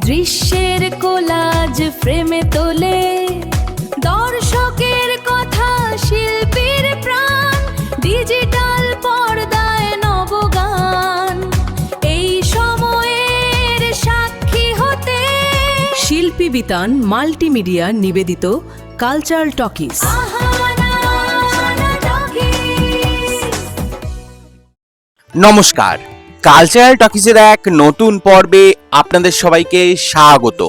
দৃশ্যের কোলাজ ফ্রেমে তোলে দর্শকের কথা, শিল্পীর প্রাণ, ডিজিটাল পর্দায় নবগান। এই সময়ের সাক্ষী হতে শিল্পী বিতান মাল্টিমিডিয়া নিবেদিত কালচারাল টকিজ। নমস্কার, কালচারাল টকিজের এক নতুন পর্বে আপনাদের সবাইকে স্বাগত।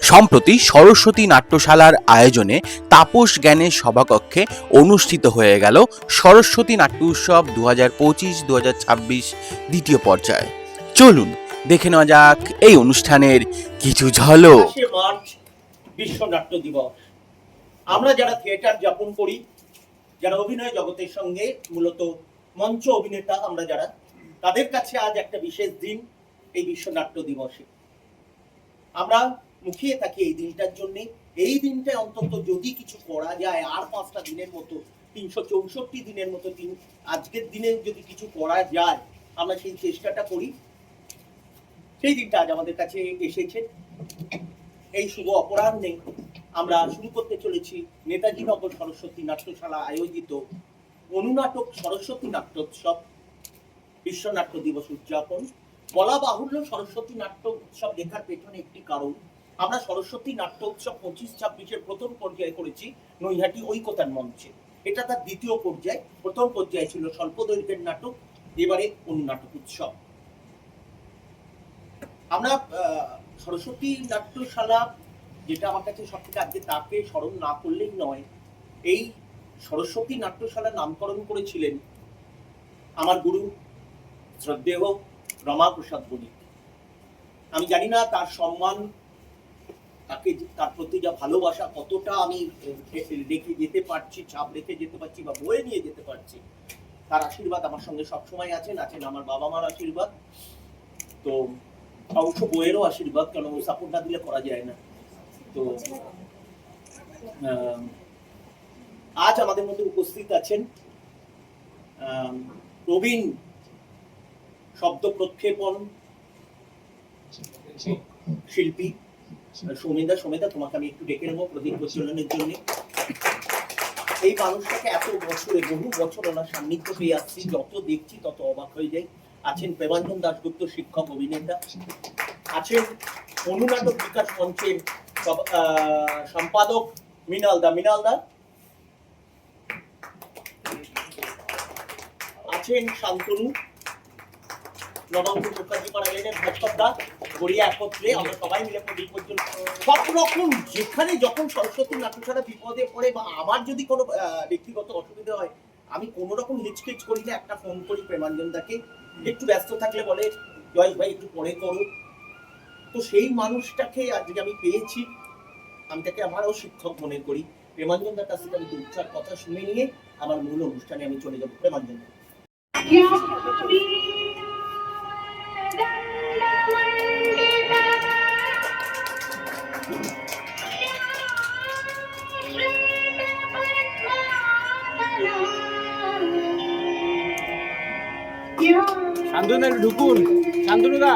সম্প্রতি সরস্বতী নাট্যশালার আয়োজনে তাপস জ্ঞানের সভাকক্ষে অনুষ্ঠিত হয়ে গেল সরস্বতী নাট্য উৎসব 2025-2026 দ্বিতীয় পর্যায়। চলুন দেখে নেওয়া যাক এই অনুষ্ঠানের কিছু ঝলক। মার্চ বিশ্ব নাট্য দিবস। আমরা যারা থিয়েটার যাপন করি, যারা অভিনয় জগতের সঙ্গে মূলত মঞ্চ অভিনেতা, আমরা যারা, তাদের কাছে আজ একটা বিশেষ দিন, এই বিশ্ব নাট্য দিবসে। আমরা মুখিয়ে থাকি এই দিনটার জন্যে। এই দিনটায় অন্তত যদি কিছু করা যায়, আর 5টা দিনের মতো, 364 দিনের মতো আজকের দিনে যদি কিছু করা যায়, আমরা সেই চেষ্টাটা করি। সেই দিনটা আজ আমাদের কাছে এসেছে। এই শুভ অপরাহ্নে আমরা শুরু করতে চলেছি নেতাজি নগর সরস্বতী নাট্যশালা আয়োজিত অনুনাটক সরস্বতী নাট্যোৎসব বিশ্ব নাট্য দিবস উদযাপন। বলা বাহুল্য, সরস্বতী নাট্য উৎসব লেখার পেছনে একটি কারণ, আমরা সরস্বতী নাট্য উৎসব 25-26-এর প্রথম পর্যায়ে করেছি নৈহাটি ঐকতান মঞ্চে। এটা তার দ্বিতীয় পর্যায়। প্রথম পর্যায়ে ছিল স্বল্প দৈর্ঘ্যের নাটক, এবারে অনুনাটক উৎসব। আমরা সরস্বতী নাট্যশালা, যেটা আমার কাছে সব থেকে আজকে তাকে স্মরণ না করলেই নয়, এই সরস্বতী নাট্যশালা নামকরণ করেছিলেন আমার গুরু শ্রদ্ধেয় রমাপ্রসাদ বণিক। আমি জানি না তার সম্মান, তাকে, তার প্রতি যা ভালোবাসা, কতটা আমি রেখে যেতে পারছি, ছাপ রেখে যেতে পারছি বা বয়ে নিয়ে যেতে পারছি। তার আশীর্বাদ আমার সঙ্গে সবসময় আছেন আমার বাবা মার আশীর্বাদ, তো অবশ্য বইয়েরও আশীর্বাদ, কারণ সাপোর্ট না দিলে করা যায় না। তো আজ আমাদের মধ্যে উপস্থিত আছেন প্রবীণ শব্দ প্রক্ষেপণ শিল্পী সৌমেদা। তোমাকে আমি একটু ডেকে নেবো প্রদীপ প্রচলনের জন্য। এই মানুষটাকে এত বছরে, বহু বছর ওনার সান্নিধ্য পেয়ে আসছি, যত দেখছি তত অবাক হয়ে যাই। আছেন প্রেমাঞ্জন দাশগুপ্ত, শিক্ষক অভিনেতা। আছেন অনুনাটক বিকাশ মঞ্চের সম্পাদক মৃণালদা। আছেন শান্তনু, নবাঙ্কুর মুখার্জি পাড়া লেনের ভাস্করদা, গড়িয়া একত্রে আমরা সবাই মিলে প্রদীপ পর্যন্ত। সব রকম যেখানে যখন সরস্বতী নাট্যশালা বিপদে পড়ে বা আমার যদি কোনো ব্যক্তিগত অসুবিধা হয়, আমি কোনো রকম হিচকিচ করি না, একটা ফোন করি প্রেমাঞ্জনদাকে। একটু ব্যস্ত থাকলে বলে, জয় ভাই একটু পরে করো। তো সেই মানুষটাকে আজকে আমি পেয়েছি, আমি তাকে আমারও শিক্ষক মনে করি। প্রেমাঞ্জনদার কাছ থেকে আমি 2-4 কথা শুনে নিয়ে আমার মূল অনুষ্ঠানে আমি চলে যাবো। প্রেমাঞ্জনদা। শান্তনু ঢুকুন, শান্তনুদা।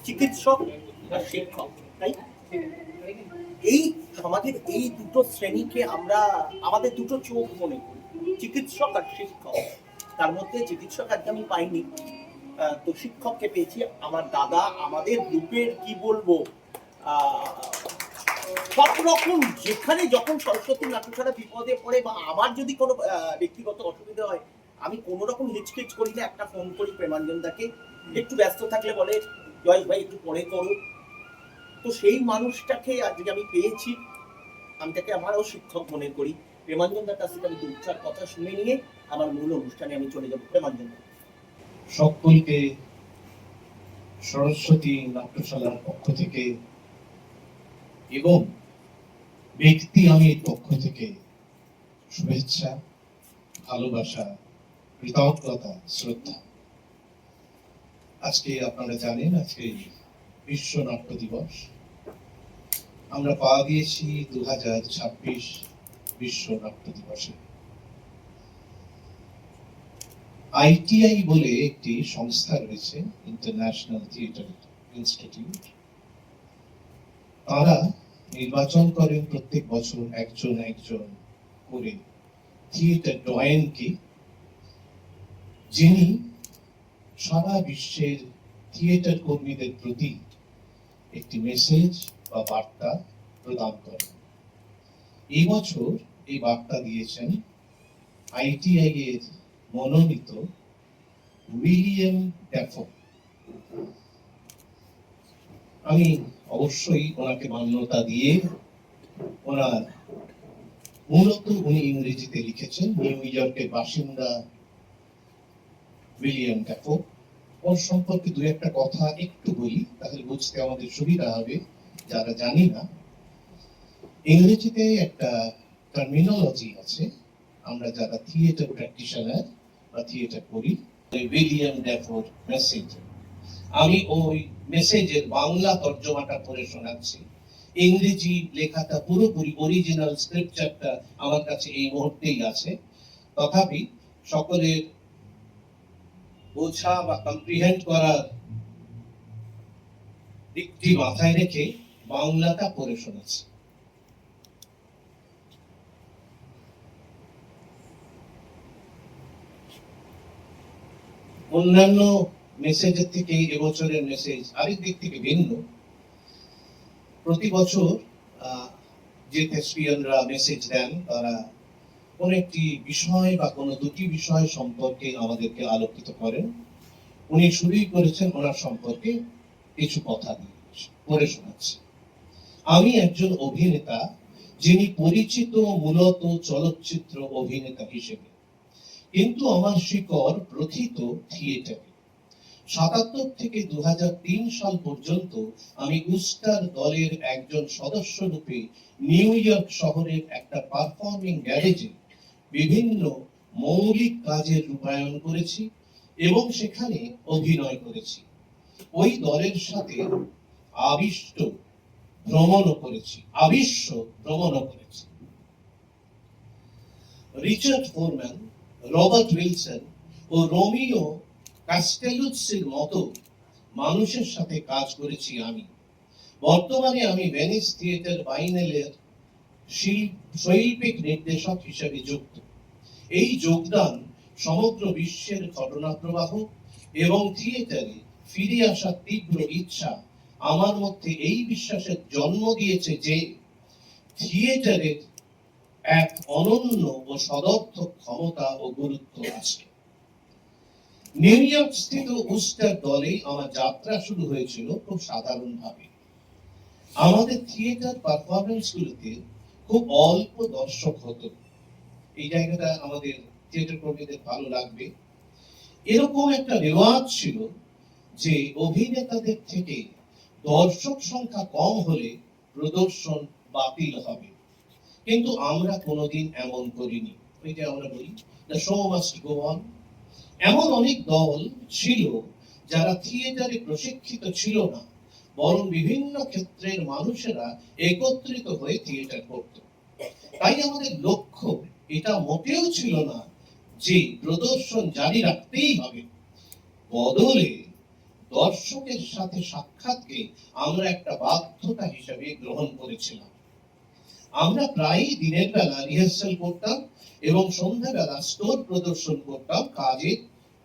চিকিৎসক আর শিক্ষক, তাই এই সমাজের এই দুটো শ্রেণীকে আমরা আমাদের দুটো চোখ মনে করি, চিকিৎসক আর শিক্ষক। তার মধ্যে চিকিৎসক আজকে আমি পাইনি, তো শিক্ষককে পেয়েছি। আমার দাদা, আমাদের গ্রুপের কি বলবো, সব রকম যেখানে যখন সরস্বতী নাট্যশালা বিপদে পড়ে বা আমার যদি কোনো ব্যক্তিগত অসুবিধা হয়, আমি কোনো রকম হিচকিচ করি না, একটা ফোন করি প্রেমাঞ্জনদাকে। একটু ব্যস্ত থাকলে বলে, জয় ভাই একটু পরে করো। তো সেই মানুষটাকে আজকে আমি পেয়েছি, আমি তাকে আমারও শিক্ষক মনে করি। প্রেমাঞ্জনদার কাছ থেকে আমি 2-4 কথা শুনে নিয়ে আমার মূল অনুষ্ঠানে আমি চলে যাবো। প্রেমাঞ্জনদা। সকলকে সরস্বতী নাট্যশালার পক্ষ থেকে এবং ব্যক্তি আমির পক্ষ থেকে শুভেচ্ছা, ভালোবাসা, কৃতজ্ঞতা, শ্রদ্ধা। আজকে আপনারা জানেন আজকে বিশ্ব নাট্য দিবস। আমরা পা দিয়েছি 2026 বিশ্ব নাট্য দিবসে। আইটিআই বলে একটি সংস্থা রয়েছে, ইন্টারন্যাশনাল থিয়েটার ইনস্টিটিউট। তারা নির্বাচন করেন প্রত্যেক বছর একজন একজন করে থিয়েটার ডয়েনকে, যিনি সারা বিশ্বের থিয়েটার কর্মীদের প্রতি একটি মেসেজ বা বার্তা প্রদান করেন। এই বছর এই বার্তা দিয়েছেন আইটিআই এর মনোনীত উইলিয়াম ড্যাফো। আমি অবশ্যই ওনাকে মান্যতা দিয়ে, ওনার মূলত উনি ইংরেজিতে লিখেছেন, নিউ ইয়র্কের বাসিন্দা উইলিয়াম ড্যাফো। ওর সম্পর্কে দু একটা কথা একটু বলি, তাহলে বুঝতে আমাদের সুবিধা হবে যারা জানি না। ইংরেজিতে একটা টার্মিনোলজি আছে, আমরা যারা থিয়েটার প্র্যাকটিশনার বা থিয়েটার করি, উইলিয়াম ড্যাফোর মেসেজ। আমি ওই মেসেজের বাংলা তর্জমাটা পড়ে শোনাচ্ছি। ইংরেজি লেখাটা পুরোপুরি অরিজিনাল স্ক্রিপ্টচারটা আমার কাছে এই মুহূর্তেই আছে, তথাপি সকলের বোঝা বা কম্প্রিহেন্ড করার দিকটি মাথায় রেখে বাংলাটা পড়ে শোনাচ্ছি। অন্যান্য মেসেজের থেকে এবছরের মেসেজ আরেক দিক থেকে ভিন্ন। প্রতি বছর যে থেস্পিয়ানরা মেসেজ দেন, তারা কোন একটি বিষয় বা কোন দুটি বিষয় সম্পর্কে আমাদেরকে আলোকিত করেন। উনি শুরুই করেছেন ওনার সম্পর্কে কিছু কথা দিয়ে, পড়ে শোনাচ্ছি। আমি একজন অভিনেতা যিনি পরিচিত মূলত চলচ্চিত্র অভিনেতা হিসেবে, কিন্তু আমার শিকড় প্রথিত থিয়েটারে। ৭৭ থেকে ২০০৩ সাল পর্যন্ত আমি উস্টার দলের একজন সদস্য রূপে নিউ ইয়র্ক শহরের একটা পারফর্মিং গ্যারেজে বিভিন্ন মৌলিক কাজের রূপায়ণ করেছি এবং সেখানে অভিনয় করেছি। ওই দলের সাথে আবিষ্ট ভ্রমণও করেছি। রিচার্ড ফোরম্যান, রবার্ট উইলসন ও রোমিও কাস্টেলুৎসের মতো মানুষের সাথে কাজ করেছি আমি। বর্তমানে আমি ভেনিস থিয়েটার বাইনেলের শৈল্পিক নির্দেশক হিসেবে যুক্ত। এই যোগদান সমগ্র বিশ্বের ঘটনা প্রবাহ এবং থিয়েটারে ফিরে আসার তীব্র ইচ্ছা আমার মধ্যে এই বিশ্বাসের জন্ম দিয়েছে যে থিয়েটারের এক অনন্য ও সদর্থক ক্ষমতা ও গুরুত্ব আছে। নিউ ইয়র্ক স্থিত উস্টার দলে আমার যাত্রা শুরু হয়েছিল খুব সাধারণভাবে। আমাদের থিয়েটার পারফরমেন্স গুলোতে খুব অল্প দর্শক হতো। এই জায়গাটা আমাদের থিয়েটার কর্মীদের ভালো লাগবে। এরকম একটা রেওয়াজ ছিল যে অভিনেতাদের থেকে দর্শক সংখ্যা কম হলে প্রদর্শন বাতিল হবে, কিন্তু আমরা কোনোদিন এমন করিনি। ওই যে আমরা বলি the show must go on. এমন অনেক দল ছিল যারা থিয়েটারে প্রশিক্ষিত ছিল না, বরং বিভিন্ন ক্ষেত্রের মানুষেরা একত্রিত হয়ে থিয়েটার করত। তাই আমাদের লক্ষ্য এটা মোটেও ছিল না যে প্রদর্শন জারি রাখতেই হবে, বদলে দর্শকের সাথে সাক্ষাৎকে আমরা একটা বাধ্যতা হিসেবে গ্রহণ করেছিলাম। আমরা প্রায়ই দিনের বেলা রিহার্সাল করতাম এবং সন্ধ্যাবেলা স্টোর প্রদর্শন করতাম কাজের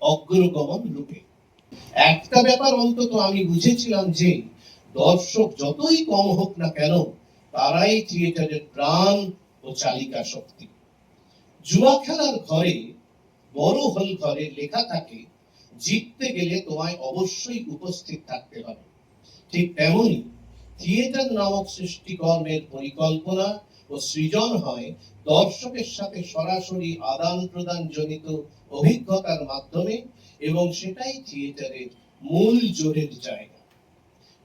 অগ্রগমন রূপে। একটা ব্যাপার অন্তত আমি বুঝেছিলাম যে দর্শক যতই কম হোক না কেন, তারাই থিয়েটারের প্রাণ ও চালিকা শক্তি। জুয়া খেলার ঘরে, বড় হল ঘরে লেখা থাকে, জিততে গেলে তোমায় অবশ্যই উপস্থিত থাকতে হবে। ঠিক তেমনি থিয়েটার নামক সৃষ্টিকর্মের পরিকল্পনা ও সৃজন হয় দর্শকের সাথে সরাসরি আদান প্রদান জনিত অভিজ্ঞতার মাধ্যমে, এবং সেটাই থিয়েটারের মূল জোরের জায়গা।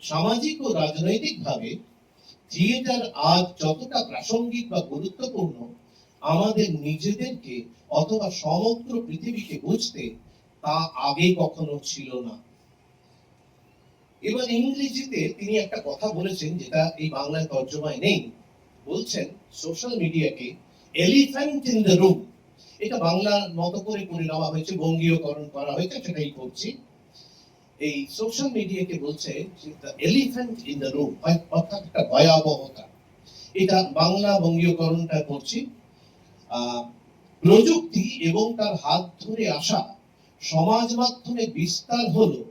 সামাজিক ও রাজনৈতিক ভাবে থিয়েটার আজ যতটা প্রাসঙ্গিক বা গুরুত্বপূর্ণ, আমাদের নিজেদেরকে অথবা সমগ্র পৃথিবীকে বুঝতে তা আগে কখনো ছিল না। এবার ইংরেজিতে তিনি একটা কথা বলেছেন যেটা এই বাংলায় তর্জমায় নেই। বলছেন সোশ্যাল মিডিয়াকে এলিফ্যান্ট ইন দ্য রুম। এটা বাংলার মতো করে নেওয়া হয়েছে, বঙ্গীয়করণ করা হয়েছে, সেটাই করছি। এই সোশ্যাল মিডিয়াকে বলছে এলিফ্যান্ট ইন দ্য রুম, অর্থাৎ একটা ভয়াবহতা। এটা বাংলা বঙ্গীয়করণটা করছি। প্রযুক্তি এবং তার হাত ধরে আসা সমাজ মাধ্যমে বিস্তার হলো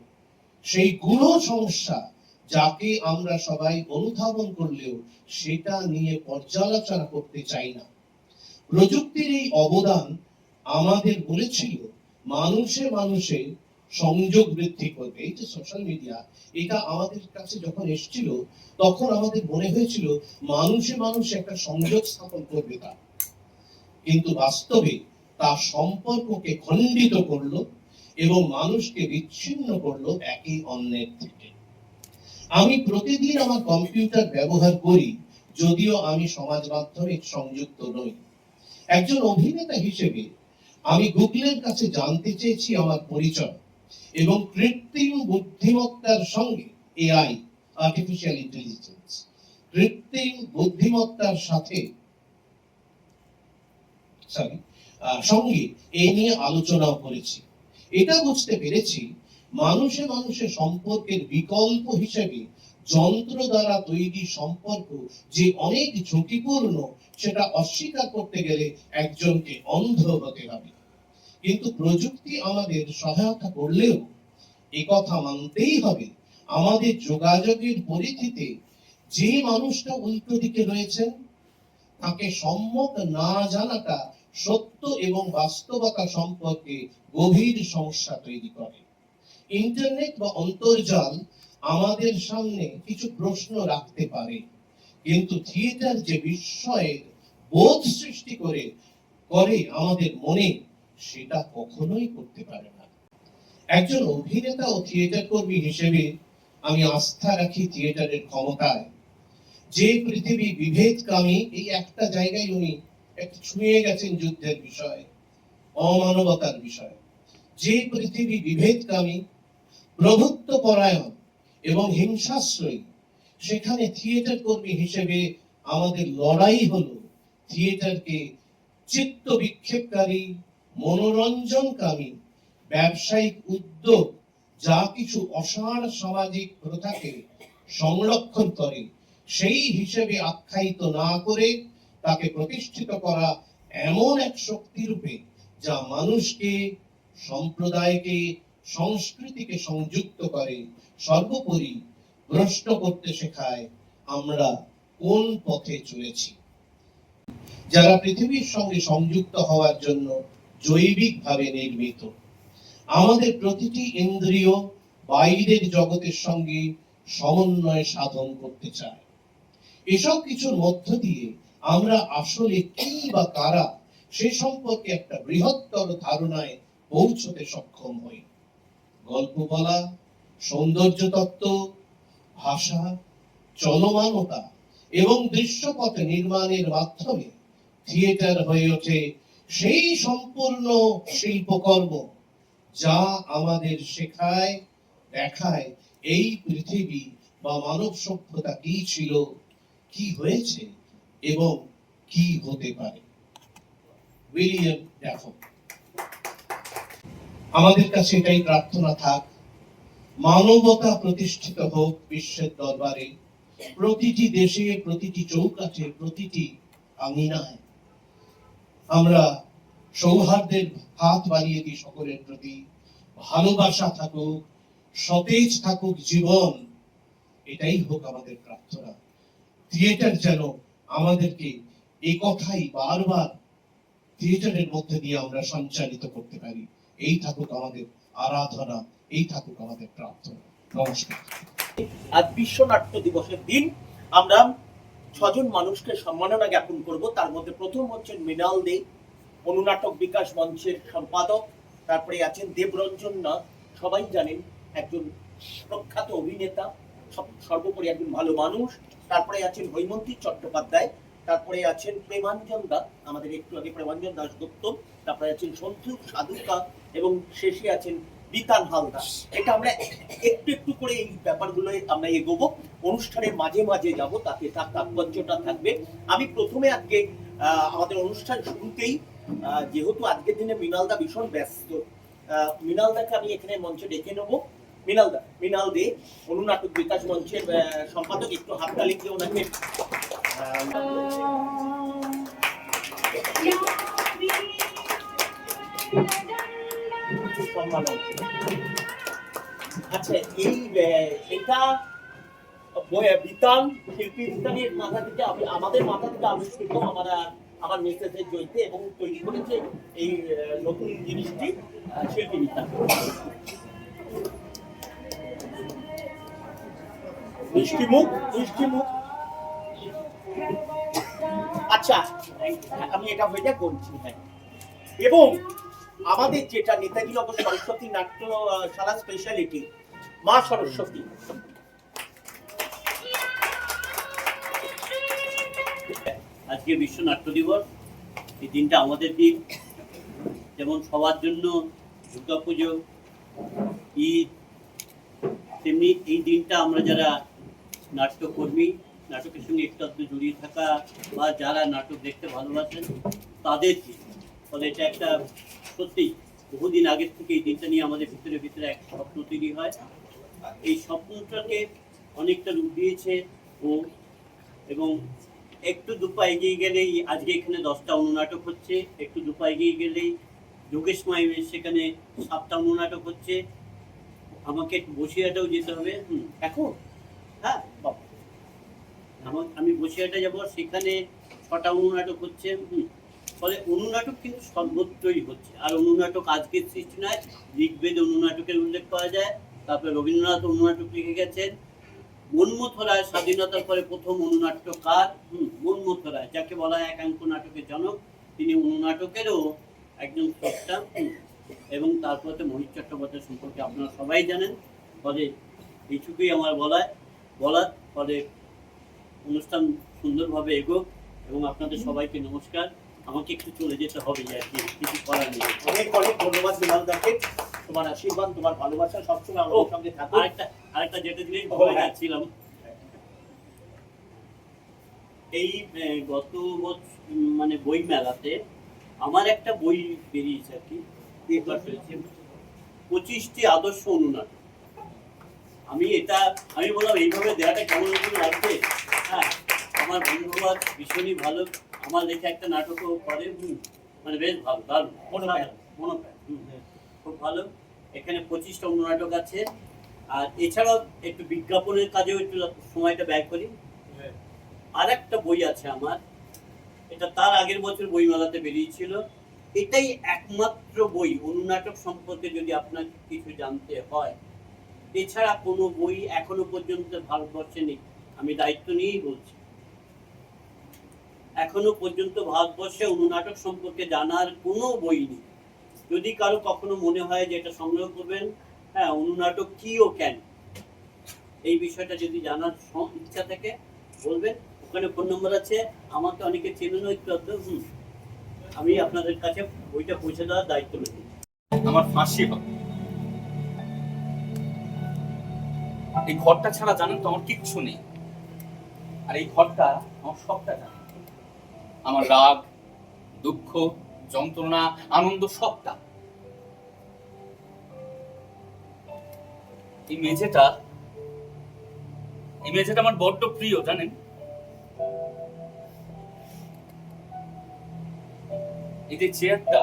সেই গূঢ় সমস্যা যাকে আমরা সবাই অনুধাবন করলেও সেটা নিয়ে পর্যালোচনা করতে চাই না। প্রযুক্তির এই অবদান আমাদের বলেছিল মানুষে মানুষে সংযোগ বৃদ্ধি করবে। এই যে সোশ্যাল মিডিয়া, এটা আমাদের কাছে যখন এসেছিল তখন আমাদের মনে হয়েছিল মানুষে মানুষে একটা সংযোগ স্থাপন করবে তা, কিন্তু বাস্তবে তা সম্পর্ককে খণ্ডিত করলো এবং মানুষকে বিচ্ছিন্ন করলো একে অন্যের থেকে। আমি প্রতিদিন আমার কম্পিউটার ব্যবহার করি, যদিও আমি সমাজ মাধ্যমে সংযুক্ত নই। একজন অভিনেতা হিসেবে আমি গুগলের কাছে জানতে চেয়েছি আমার পরিচয় এবং কৃত্রিম বুদ্ধিমত্তার সঙ্গে এআই, আর্টিফিশিয়াল ইন্টেলিজেন্স, কৃত্রিম বুদ্ধিমত্তার সাথে সঙ্গে এই নিয়ে আলোচনাও করেছি। এটা বুঝতে পেরেছি মানুষে মানুষে সম্পর্কের বিকল্প হিসেবে যন্ত্র দ্বারা তৈরি সম্পর্ক যে অনেক ঝুঁকিপূর্ণ, সেটা অস্বীকার করতে গেলে একজনকে অন্ধ হতে হবে। কিন্তু প্রযুক্তি আমাদের সহায়তা করলেও একথা মানতেই হবে আমাদের যোগাযোগের পরিধিতে যে মানুষটা উল্টো দিকে রয়েছেন তাকে সম্যক না জানাটা সত্য এবং বাস্তবতা সম্পর্কে গভীর সমস্যা তৈরি করে। ইন্টারনেট বা অন্তর্জাল আমাদের সামনে কিছু প্রশ্ন রাখতে পারে, কিন্তু থিয়েটার যে বিস্ময়ের বোধ সৃষ্টি করে আমাদের মনে, সেটা কখনোই করতে পারে না। একজন অভিনেতা ও থিয়েটার কর্মী হিসেবে আমি আস্থা রাখি থিয়েটারের ক্ষমতায়। যে পৃথিবী বিভেদকামী, এই একটা জায়গায় উনি একটু ছুঁয়ে গেছেন যুদ্ধের বিষয়, অমানবতার বিষয়। যে পৃথিবী বিভেদকামী, প্রভুত্ব পরায়ণ এবং হিংসাশ্রয়ী, সেখানে থিয়েটার কর্মী হিসেবে আমাদের লড়াই হলো থিয়েটারকে চিত্ত বিক্ষেপকারী, মনোরঞ্জনকামী, ব্যবসায়িক উদ্যোগ যা কিছু অসাড় সামাজিক প্রথাকে সংরক্ষণ করে সেই হিসেবে আখ্যায়িত না করে তাকে প্রতিষ্ঠিত করা এমন এক শক্তি রূপে যা মানুষকে, সম্প্রদায়কে, সংস্কৃতিকে সংযুক্ত করে, সর্বোপরি প্রশ্ন করতে শেখায় আমরা কোন পথে চলেছি। যারা পৃথিবীর সঙ্গে সংযুক্ত হওয়ার জন্য জৈবিকভাবে নির্মিত, আমাদের প্রতিটি ইন্দ্রিয় বাইরের জগতের সঙ্গে সমন্বয় সাধন করতে চায়। এসব কিছুর মধ্য দিয়ে আমরা আসলে কি বা কারা সে সম্পর্কে একটা বৃহত্তর ধারণায় পৌঁছতে সক্ষম হই। গল্প বলা, সৌন্দর্য তত্ত্ব, ভাষা, চলমানতা এবং দৃশ্যপট নির্মাণের মাধ্যমে থিয়েটার হয়ে ওঠে সেই সম্পূর্ণ শিল্পকর্ম যা আমাদের শেখায়, দেখায় এই পৃথিবী বা মানব সভ্যতা কি ছিল, কি হয়েছে এবং কি হতে পারে। উইলিয়াম ড্যাফো। আমাদের কাছে এটাই প্রার্থনা থাক, মানবতা প্রতিষ্ঠিত হোক বিশ্বের দরবারে, প্রতিটি দেশে, প্রতিটি চৌকাঠে, প্রতিটি আঙিনায়। আমরা সৌহার্দ্যের হাত বাড়িয়ে দিই সকলের প্রতি। ভালোবাসা থাকুক, সতেজ থাকুক জীবন, এটাই হোক আমাদের প্রার্থনা। থিয়েটার যেন আমাদেরকে এই কথাই বারবার থিয়েটারের মধ্যে দিয়ে আমরা সঞ্চারিত করতে পারি। এই থাকুক আমাদের আরাধনা, এই থাকুক আমাদের প্রার্থনা। নমস্কার। আজ বিশ্ব নাট্য দিবসের দিন আমরা 6 মানুষকে সম্মাননা জ্ঞাপন করব। তার মধ্যে প্রথম হচ্ছেন মৃণাল দে, অনুনাটক বিকাশ মঞ্চের সম্পাদক। তারপরে আছেন দেবরঞ্জন নাথ, সবাই জানেন একজন প্রখ্যাত অভিনেতা, সর্বোপরি একজন ভালো মানুষ। তারপরে আছেন হৈমন্তী চট্টোপাধ্যায়, তারপরে আছেন প্রেমাঞ্জন দাস, আমাদের একটু আগে প্রেমাঞ্জন দাশগুপ্ত, তারপরে আছেন সন্তু সাধুকা এবং শেষে আছেন বিতান হালদার। এটা আমরা একটু একটু করে এই ব্যাপারগুলো আমরা এগোবো, অনুষ্ঠানের মাঝে মাঝে যাব, তাতে তার তাৎপর্যটা থাকবে। আমি প্রথমে আজকে আমাদের অনুষ্ঠান শুরুতেই যেহেতু আজকের দিনে মৃণালদা ভীষণ ব্যস্ত, মৃণালদাকে আমি এখানে মঞ্চে ডেকে নেবো। মৃণাল দে, অনুনাটক বিকাশ মঞ্চের সম্পাদক, একটু হাততালি দিয়ে ওনাকে আচ্ছা, এটা বিতান, শিল্পী বিতানের মাথা থেকে আমাদের মাথা থেকে আবিষ্কৃত আমার মেসেজের জয়িতে এবং তৈরি করেছে এই নতুন জিনিসটি শিল্পী বিতান। মিষ্টিমুখ। আচ্ছা, আমি এটা হয়ে যা বলছি। হ্যাঁ, এবং আমাদের যেটা নেতাজি নগর সরস্বতী নাট্যশালা স্পেশালিটি মা সরস্বতী, আজকে বিশ্ব নাট্য দিবস। এই দিনটা আমাদের দিন, যেমন সবার জন্য দুর্গাপুজো, ঈদ, তেমনি এই দিনটা আমরা যারা নাট্যকর্মী, নাটকের সঙ্গে একটু আধটু জড়িয়ে থাকা বা যারা নাটক দেখতে ভালোবাসেন তাদের দিন। ফলে এটা একটা সত্যি বহুদিন আগের থেকে এই দিনটা নিয়ে আমাদের ভিতরে একটা স্বপ্ন তৈরি হয়। এই স্বপ্নটাকে অনেকটা রূপ দিয়েছে ও, এবং একটু দুপা এগিয়ে গেলেই আজকে এখানে 10টা অনুনাটক হচ্ছে, একটু দুপা এগিয়ে গেলেই যোগেশ মাইমের সেখানে 7টা অনুনাটক হচ্ছে। আমাকে বসিরহাটেও যেতে হবে এখন। হ্যাঁ, আমি বসিরহাটে যাব, সেখানে 6টা অনুনাটক হচ্ছে। ফলে অনুনাটক কিন্তু সর্বত্রই হচ্ছে। আর অনুনাটক আজকের সৃষ্টি নয়, ঋগ্বেদ অনুনাটকের উল্লেখ পাওয়া যায়। তারপরে রবীন্দ্রনাথ অনুনাটক লিখে গেছেন। মন্মথ রায় স্বাধীনতার পরে প্রথম অনুনাট্যকার, মন্মথ রায়, যাকে বলা হয় একাঙ্ক নাটকের জনক, তিনি অনুনাটকেরও একজন স্রষ্টা। এবং তারপরে মোহিত চট্টোপাধ্যায় সম্পর্কে আপনারা সবাই জানেন। ফলে এইটুকুই আমার বলার। ফলে অনুষ্ঠান সুন্দরভাবে এগোক এবং আপনাদের সবাইকে নমস্কার। আমাকে একটু চলে যেতে হবে, আর কি, কিছু করার নেই। অনেক অনেক ধন্যবাদ মৃণালদাকে, তোমার আশীর্বাদ, তোমার ভালোবাসা সবসময় আমাদের সঙ্গে থাকো। আরেকটা যেটা জিনিস বলে যাচ্ছিলাম, এই গত মানে বই মেলাতে আমার একটা বই বেরিয়েছে আর কি, 25টি আদর্শ অনুনাটক। আমি বললাম এইভাবে দেওয়াটা কেমন লাগবে। হ্যাঁ, আমার বন্ধুবাদ ভীষণই ভালো, আমার লেখা একটা নাটকও করে, মানে বেশ ভালো, দারুণ মনোপ্রাণ, খুব ভালো। এখানে 25টা অনুনাটক আছে। আর এছাড়াও একটু বিজ্ঞাপনের কাজেও একটু সময়টা ব্যয় করি। আর একটা বই আছে আমার, এটা তার আগের বছর বইমেলাতে বেরিয়েছিল। এটাই একমাত্র বই অনুনাটক সম্পর্কে যদি আপনার কিছু জানতে হয়, এছাড়া কোনো বই এখনো পর্যন্ত ভারতবর্ষে নেই। আমি দায়িত্ব নিয়েই বলছি, এখনো পর্যন্ত ভারতবর্ষে অনুনাটক সম্পর্কে জানার কোনো বই নেই। যদি কারো কখনো মনে হয় যে এটা সংগ্রহ করবেন, হ্যাঁ, অনুনাটক কি ও কেন, এই বিষয়টা যদি জানার ইচ্ছা থাকে বলবেন। ওখানে ফোন নম্বর আছে, আমাকে অনেকে চেনেন একটু আধটু। আমি আপনাদের কাছে বইটা পৌঁছে দেওয়ার দায়িত্ব নেব। আমার ফাঁসি হবে। এই ঘরটা ছাড়া জানেন তো আমার কিচ্ছু নেই। আর এই ঘরটা আমার সবটা জানে, আমার রাগ, দুঃখ, যন্ত্রণা, আনন্দ সবটা। এই মেঝেটা আমার বড্ড প্রিয় জানেন। এই যে চেয়ারটা,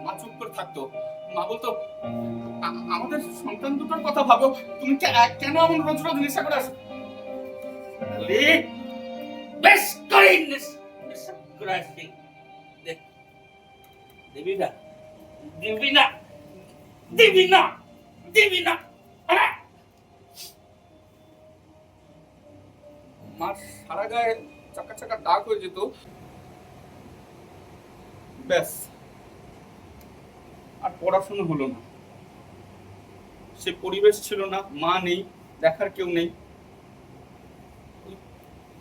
মা চুপ করে থাকতো। মা বলতো, আমাদের সন্তান দুটোর কথা ভাবো, তুমি কেন এমন রোজ রোজ নেশা করে আসো? বেশ করে নেশা করে আসছি। দিবি না। মার সারা গায়ে চাকা চাকা দাগ হয়ে যেত। ব্যাস পড়াশোনা হলো না, সে পরিবেশ ছিল না, মা নেই, দেখার কেউ নেই।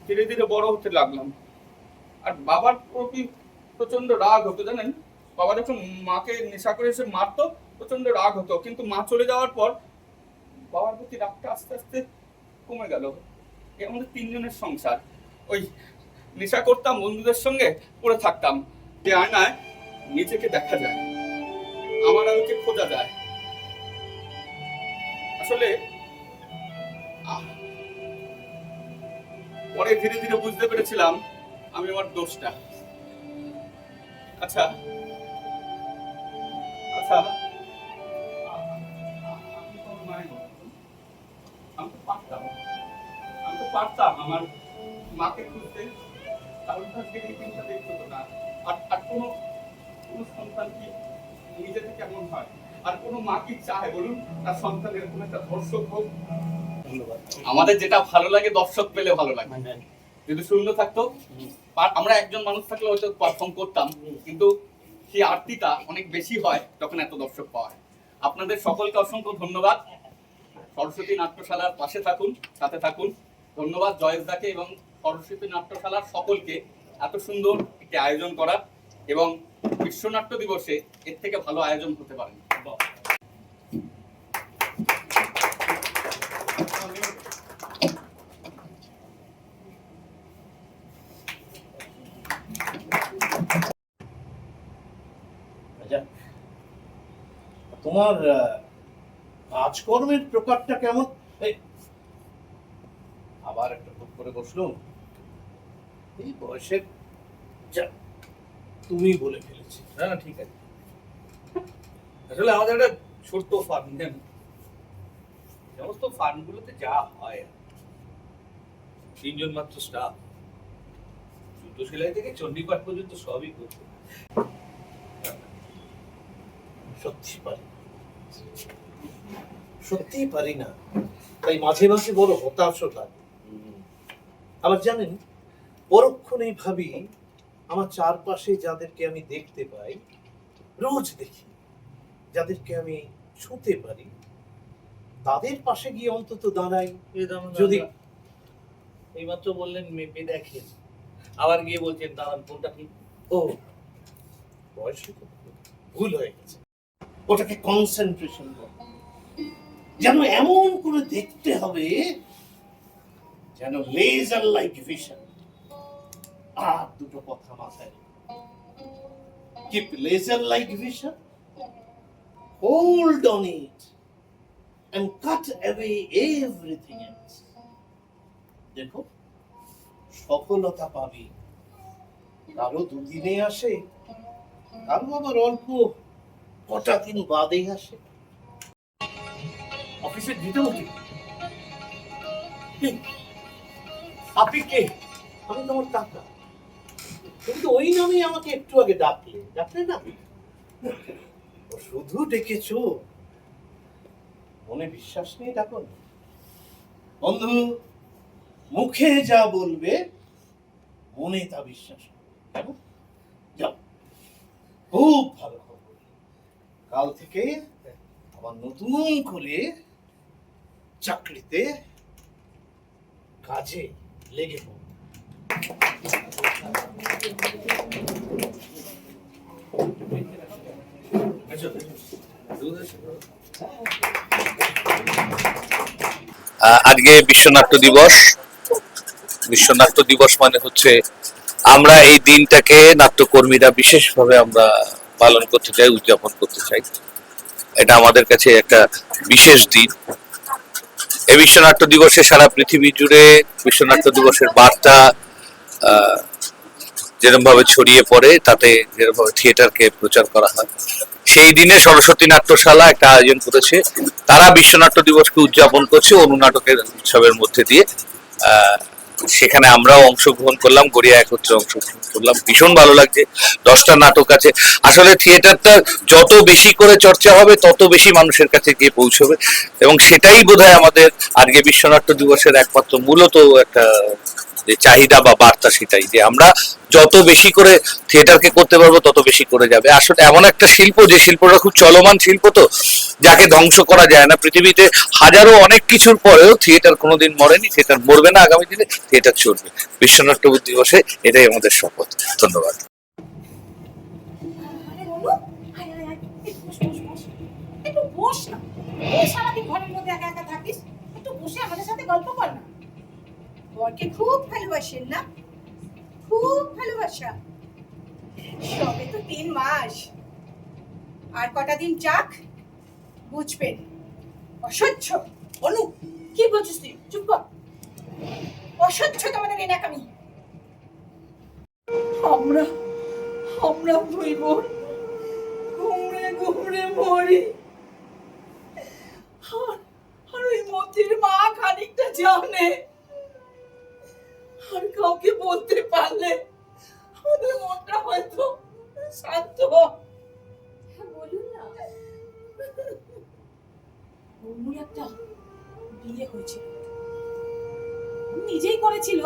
ধীরে ধীরে বড় হতে লাগলাম। আর বাবার প্রতি প্রচন্ড রাগ হতো, জানেন, বাবা যখন মাকে নেশা করে এসে মারতো প্রচন্ড রাগ হতো, কিন্তু মা চলে যাওয়ার পর বাবার প্রতি রাগটা আস্তে আস্তে কমে গেল। এই আমাদের তিনজনের সংসার। ওই নেশা করতাম, বন্ধুদের সঙ্গে পড়ে থাকতাম, যে আয়নায় নিজেকে দেখা যায়, আমার আমিকে খোঁজা যায়। আসলে পরে ধীরে ধীরে বুঝতে পেরেছিলাম আমি আমার দোষটা। আচ্ছা আচ্ছা, আমি তো পারতাম আমার মাকে খুঁজতে, তাহলে আজকে এই দিনটা দেখতে হতো না। আর কোনো সন্তান কি নিজে থেকে এমন হয়? আর কোনো মা কি চায় বলুন তার সন্তান এরকম একটা দর্শক হোক? আমাদের যেটা ভালো লাগে দর্শক পেলে ভালো লাগে, যদি শূন্য থাকতো, আমরা একজন মানুষ থাকলে হয়তো পারফর্ম করতাম, কিন্তু সেই আরতিটা অনেক বেশি হয় যখন এত দর্শক পাওয়া হয়। আপনাদের সকলকে অসংখ্য ধন্যবাদ। সরস্বতী নাট্যশালার পাশে থাকুন, সাথে থাকুন। ধন্যবাদ জয়েশদাকে এবং সরস্বতী নাট্যশালার সকলকে এত সুন্দর একটি আয়োজন করার, এবং বিশ্ব নাট্য দিবসে এর থেকে ভালো আয়োজন হতে পারে না। তোমার কাজকর্মের প্রকারটা কেমন? আবার একটা খুব করে বসলো, এই বয়সে তুমি বলে ফেলেছি। না না, ঠিক আছে। আসলে আমাদের একটা ছোট্ট ফার্ম, সমস্ত ফার্মগুলোতে যা হয়, 3 জন মাত্র স্টাফ, জুতো সেলাই থেকে চণ্ডীপাঠ পর্যন্ত সবই করতে। সত্যি পারি না, তাই মাঝে মাঝে বড় হতাশও লাগে। আবার জানেন, পরক্ষণেই ভাবি আমার চারপাশে যাদেরকে আমি দেখতে পাই, রোজ দেখি, যাদেরকে আমি ছুঁতে পারি, তাদের পাশে গিয়ে অন্তত দাঁড়াই। যদি এইমাত্র বললেন মেপে দেখেন, আবার গিয়ে বলছেন দাঁড়ান কোনটা কি? ও বয়সে ভুল হয়ে গেছে, ওটাকে কনসেন্ট্রেশন বলে। যেন এমন করে দেখতে হবে যেন লেজার লাইক ভিশন। আর দুটো কথা মাথায়, keep laser like vision, hold on it and cut away everything else. দেখো, সফলতা পাবি, কারো দুদিনে আসে, কারো আবার অল্প কটা দিন বাদে আসে। অফিসে দিতে বলছি, আপনি কে? আমি তোমার কাকা, কিন্তু ওই নামে আমাকে একটু আগে ডাকলে না, শুধু ডেকেছো, মনে বিশ্বাস নেই ডাকো না। বন্ধু, মুখে যা বলবে মনে তা বিশ্বাস করবে। যাও, খুব ভালো খবর, কাল থেকে আবার নতুন করে চাকরিতে কাজে লেগে পড়ো। আজকে বিশ্ব নাট্য দিবস। বিশ্ব নাট্য দিবস মানে হচ্ছে আমরা এই দিনটাকে নাট্যকর্মীরা বিশেষভাবে আমরা পালন করতে চাই, উদযাপন করতে চাই। এটা আমাদের কাছে একটা বিশেষ দিন। এই বিশ্ব নাট্য দিবসে সারা পৃথিবী জুড়ে বিশ্ব নাট্য দিবসের বার্তা যেরকম ভাবে ছড়িয়ে পড়ে, তাতে যেরকম ভাবে থিয়েটারকে প্রচার করা হয়। সেই দিনে সরস্বতী নাট্যশালা একটা আয়োজন করেছে, তারা বিশ্ব নাট্য দিবসকে উদযাপন করছে অনুনাটকের উৎসবের মধ্যে দিয়ে। সেখানে আমরাও অংশগ্রহণ করলাম, গড়িয়া একত্রে অংশগ্রহণ করলাম, ভীষণ ভালো লাগছে। 10টা নাটক আছে। আসলে থিয়েটারটা যত বেশি করে চর্চা হবে তত বেশি মানুষের কাছে গিয়ে পৌঁছবে, এবং সেটাই বোধহয় আমাদের আজকে বিশ্ব নাট্য দিবসের একমাত্র মূলত একটা যে চাহিদা বা বার্তা সেটাই, যে আমরা যত বেশি করে থিয়েটারকে করতে পারবো তত বেশি করে যাবে। আসলে এমন একটা শিল্প, যে শিল্পটা খুব চলমান শিল্প, তো যাকে ধ্বংস করা যায় না। পৃথিবীতে হাজারো অনেক কিছুর পরেও থিয়েটার কোনোদিন মরেনি, থিয়েটার মরবে না, আগামী দিনে থিয়েটার চলবে। বিশ্বনাট্য দিবসে এটাই আমাদের শপথ। ধন্যবাদ। আরে বলো, আয় আয় আয়, একটু বস না। এই সারাদিন ঘরের মধ্যে একা একা থাকিস, একটু বসে আমাদের সাথে গল্প কর না। বরকে খুব ভালোবাসেন না? খুব ভালোবাসা। সবে তো 3 মাস, আর কটা দিন যাক, বুঝবেন। অসহ্য। অনু, কি বলছিস তুই? চুপ কর। অসহ্য তোমাদের এই নাকামি। আমরা দুই বোন ঘুমড়ে ঘুমড়ে মরি, আর ওই মতির মা খানিকটা জানে, আর কাউকে বলতে পারলে আমাদের মনটা হয়তো শান্ত। বলুন না, বৌমুর একটা বিয়ে হয়েছিল, নিজেই করেছিল।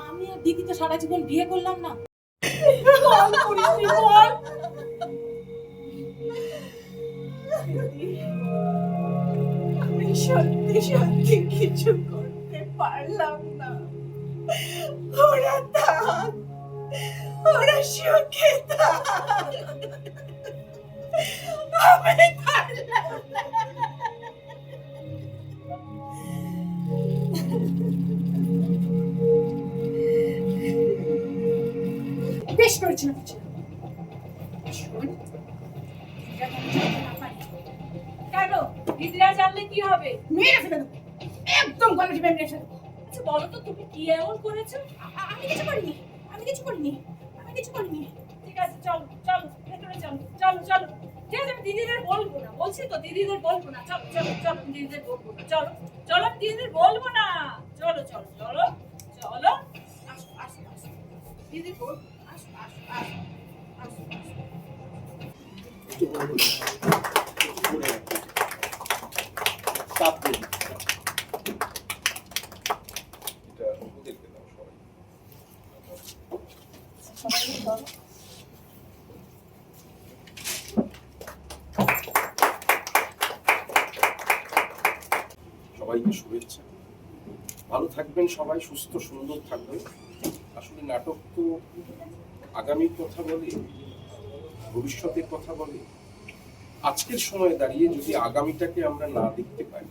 আমি আর দিদি তো সারা জীবন বিয়ে করলাম না। আমি সত্যি সত্যি কিছু করতে পারলাম না। ওরা থাক, ওরা সুখে থাক, আমি পারলাম না। বেশ করেছিল কিছু। কেন দিদিরা জানলে কি হবে? মেরে ফেলে দেবো, একদম গলা টিপে মেরে ফেলে দেবো। আচ্ছা বলো তো, তুমি কি এমন করেছো? আমি কিছু করিনি, আমি কিছু করিনি, আমি কিছু করিনি। ঠিক আছে, চলো চলো ভেতরে চলো, চলো চলো। ঠিক আছে, আমি দিদিদের বলবো না, বলছি তো দিদিদের বলবো না। চলো চলো চলো, দিদিদের বলবো না। চলো চলো, দিদিদের বলবো না। চলো চলো চলো চলো, আসো আসো আসো, দিদি বলবো। আসো আসো আসো আসো আসো। চাপ দিন। সবাইকে শুভেচ্ছা। ভালো থাকবেন সবাই, সুস্থ সুন্দর থাকবেন। আসলে নাটক তো আগামীর কথা বলে, ভবিষ্যতের কথা বলে। আজকের সময়ে দাঁড়িয়ে যদি আগামীটাকে আমরা না দেখতে পাই,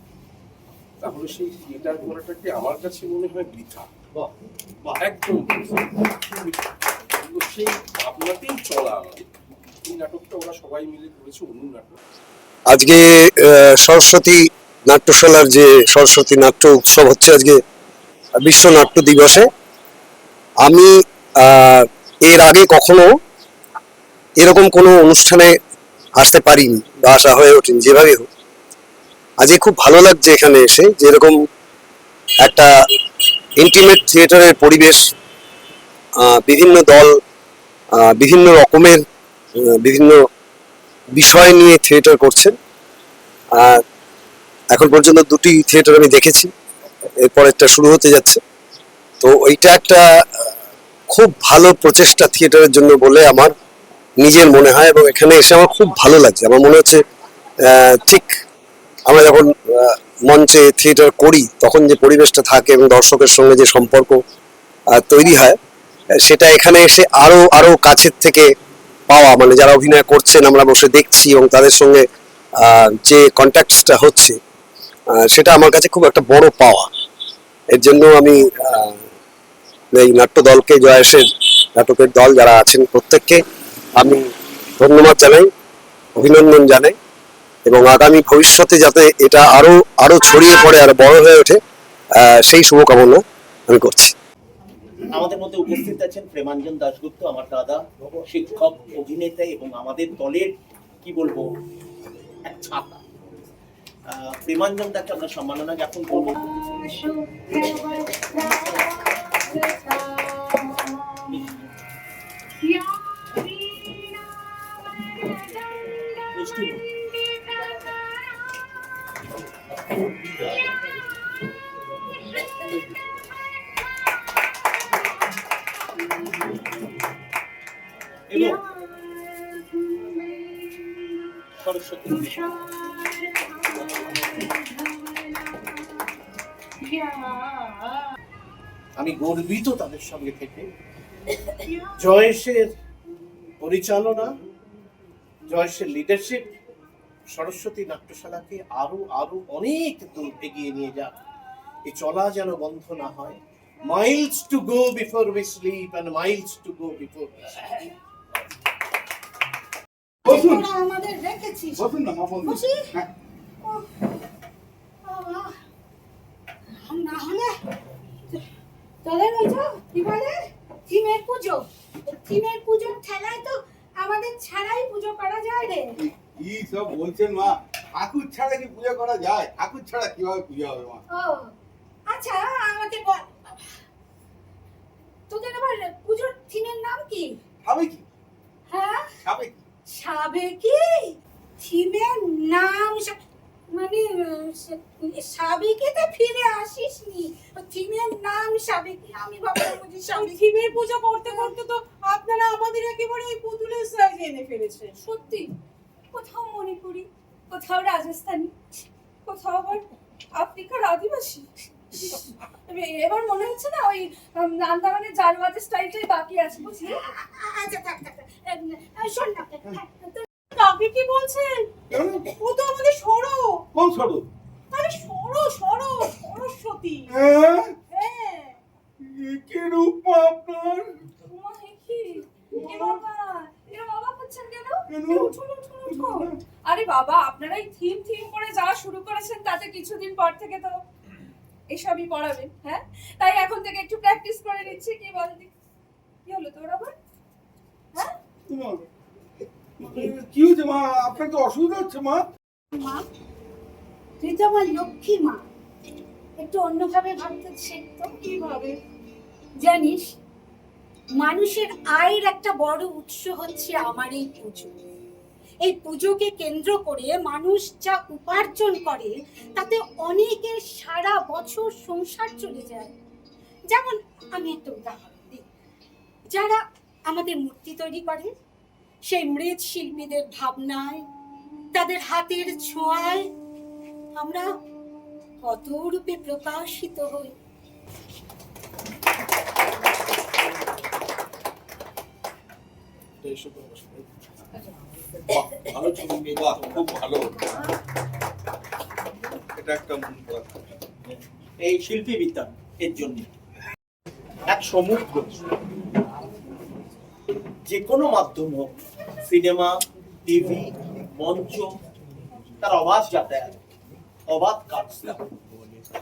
তাহলে সেই থিয়েটার করাটাকে আমার কাছে মনে হয় বৃথা। একদম সেই ভাবনাতেই চলা। এই নাটকটা ওরা সবাই মিলে করেছে, অনু নাটক। আজকে সরস্বতী নাট্যশালার যে সরস্বতী নাট্য উৎসব হচ্ছে আজকে বিশ্ব নাট্য দিবসে, আমি এর আগে কখনো এরকম কোনো অনুষ্ঠানে আসতে পারিনি বা আসা হয়ে ওঠেনি। যেভাবে হোক আজকে খুব ভালো লাগছে এখানে এসে, যেরকম একটা ইন্টিমেট থিয়েটারের পরিবেশ, বিভিন্ন দল, বিভিন্ন রকমের বিভিন্ন বিষয় নিয়ে থিয়েটার করছেন। আর এখন পর্যন্ত 2টি থিয়েটার আমি দেখেছি, এরপর একটা শুরু হতে যাচ্ছে। তো ওইটা একটা খুব ভালো প্রচেষ্টা থিয়েটারের জন্য বলে আমার নিজের মনে হয়, এবং এখানে এসে আমার খুব ভালো লাগছে। আমার মনে হচ্ছে ঠিক আমরা যখন মঞ্চে থিয়েটার করি তখন যে পরিবেশটা থাকে এবং দর্শকের সঙ্গে যে সম্পর্ক তৈরি হয়, সেটা এখানে এসে আরো আরো কাছের থেকে পাওয়া। মানে যারা অভিনয় করছেন আমরা বসে দেখছি এবং তাদের সঙ্গে যে কন্ট্যাক্টসটা হচ্ছে, সেটা আমার কাছে খুব একটা বড় পাওয়া। এর জন্য আমি এই নাট্য দলকে, জয়েশের নাটকের দল যারা আছেন প্রত্যেককে আমি ধন্যবাদ জানাই, অভিনন্দন জানাই, এবং আগামী ভবিষ্যতে যাতে এটা আরো আরো ছড়িয়ে পড়ে, আরো বড় হয়ে ওঠে, সেই শুভকামনা আমি করছি। আমাদের মধ্যে উপস্থিত আছেন প্রেমাঞ্জন দাশগুপ্ত, আমার দাদা, শিক্ষক, অভিনেতা এবং আমাদের দলের কি বলবো এক ছাতা। প্রেমাঞ্জন দাকে আমরা সম্মাননা জ্ঞাপন করবো। সরস্বতী আমি গর্বিত তাদের সঙ্গে থেকে। জয়েশের পরিচালনা, জয়েশের লিডারশিপ সরস্বতী নাট্যশালাকে আরো আরো অনেক দূর এগিয়ে নিয়ে যাক। এই চলা যেন বন্ধ না হয়। Miles to go before we sleep and miles to go before we sleep. তোরা আমাদের রেখেছিস। বসুন না, বসি? ও, বাবা। না হলে তোদের ওই যে কি বলে থিমের পুজো, থিমের পুজোর ঠেলায় তো আমাদের ছাড়াই পুজো করা যায় রে। কি সব বলছেন মা? ঠাকুর ছাড়া কি পূজা করা যায়? ঠাকুর ছাড়া কিভাবে পূজা হবে মা? ও আচ্ছা, আমাকে বল, তোদের আবার পুজোর থিমের নাম কি? হবে কি? হ্যাঁ, হবে কি? সাবেকি থিমের নাম মানে সাবেকিতে ফিরে আসিসনি, থিমের নাম সাবেকি। আমি ভাবলাম বুঝি সাবেকি। থিমের পুজো করতে করতে তো আপনারা আমাদের একেবারে এই পুতুলের সাইজে এনে ফেলেছেন। সত্যি, কোথাও মণিপুরি, কোথাও রাজস্থানী, কোথাও আবার আফ্রিকার আদিবাসী। এবার মনে হচ্ছে না ওই আন্দামানের জালওয়াদের স্টাইলটাই বাকি আছে, বুঝলি? আচ্ছা থাক থাক, শোন না, কাকে কি বলছেন? ও তো আমাদের সরো। কোন সরো? আরে সরো সরো, সরস্বতী। হ্যাঁ, হ্যাঁ, কি রূপ মা আপনার? তোমার কি এ বাবা, এর বাবা করছেন কেন? উঠুন উঠুন উঠুন। আরে বাবা, আপনারা এই থিম থিম করে যা শুরু করেছেন তাতে কিছুদিন পর থেকে তো এসবই পড়াবেন। হ্যাঁ, তাই এখন থেকে একটু প্র্যাকটিস করে নিচ্ছি। কি বলদি, কি হলো তোর আবার? হ্যাঁ, কি হয়েছে মা? আপনার তো অসুবিধা হচ্ছে মা? মা, তুই তো আমার লক্ষ্মী মা, একটু অন্যভাবে ভাবতে শেখ তো। কিভাবে? জানিস, মানুষের আয়ের একটা বড় উৎস হচ্ছে আমার এই পুজো। এই পুজোকে কেন্দ্র করে মানুষ যা উপার্জন করে তাতে অনেকের সারা বছর সংসার চলে যায়। যেমন আমি একটা উদাহরণ দিই, যারা আমাদের মূর্তি তৈরি করে সেই মৃৎশিল্পীদের ভাবনায়, তাদের হাতের ছোঁয়ায় আমরা কত রূপে প্রকাশিত হই। ভালো ছবি, বাহ, খুব ভালো। এটা একটা মন করা কথা। এই শিল্পী বিদ্যা এর জন্য এক সমুদ্র, যে কোনো মাধ্যম হোক, সিনেমা, টিভি, মঞ্চ, তার অবাধ যাতায়াত, অবাধ কাজ।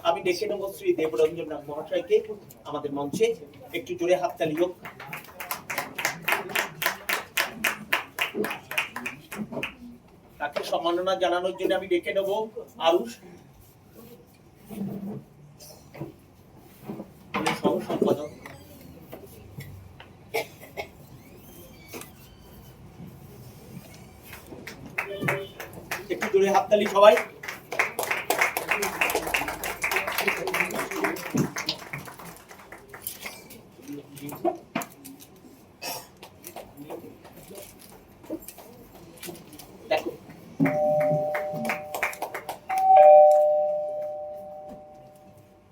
আমি ডেকে নেব শ্রী দেবরঞ্জন নাথ মহাশয়কে আমাদের মঞ্চে। একটু জোরে হাততালি হোক। তাকে সম্মাননা জানানোর জন্য আমি ডেকে নেব আরুষ, সহ সম্পাদক। একটু জোরে হাততালি সবাই। দেখো,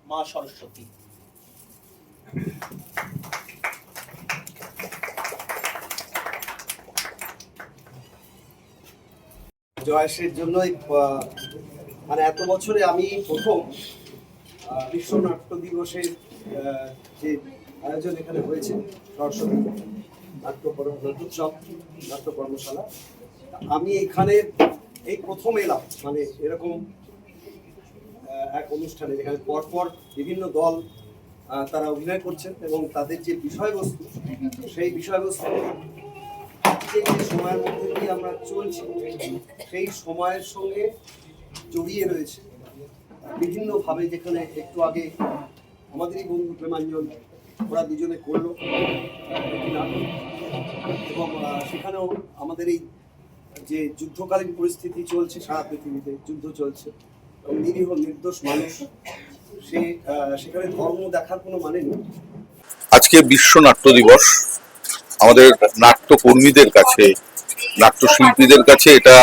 মা সরস্বতী। জয়েশের জন্যই মানে এত বছরে আমি প্রথম বিশ্ব নাট্য দিবসের যে আয়োজন এখানে হয়েছে, সরস্বতী নাট্যোৎসব, নাট্য কর্মশালা, আমি এখানে এই প্রথম এলাম মানে এরকম এক অনুষ্ঠানে যেখানে পরপর বিভিন্ন দল তারা অভিনয় করছেন এবং তাদের যে বিষয়বস্তু, সেই বিষয়বস্তু যে সময়ের মধ্যে দিয়ে আমরা চলছি সেই সময়ের সঙ্গে জড়িয়ে রয়েছে বিভিন্নভাবে। যেখানে একটু আগে আমাদেরই বন্ধু প্রেমাঞ্জন, ওরা দুজনে করলো এবং সেখানেও আমাদের এই যে যুদ্ধকালীন পরিস্থিতি চলছে, সারা পৃথিবীতে যুদ্ধ চলছে এবং নিরীহ নির্দোষ মানুষ, সেখানে ধর্ম দেখার কোনো মানে নেই। আজকে বিশ্ব নাট্য দিবস আমাদের নাট্যকর্মীদের কাছে, নাট্যশিল্পীদের কাছে এটা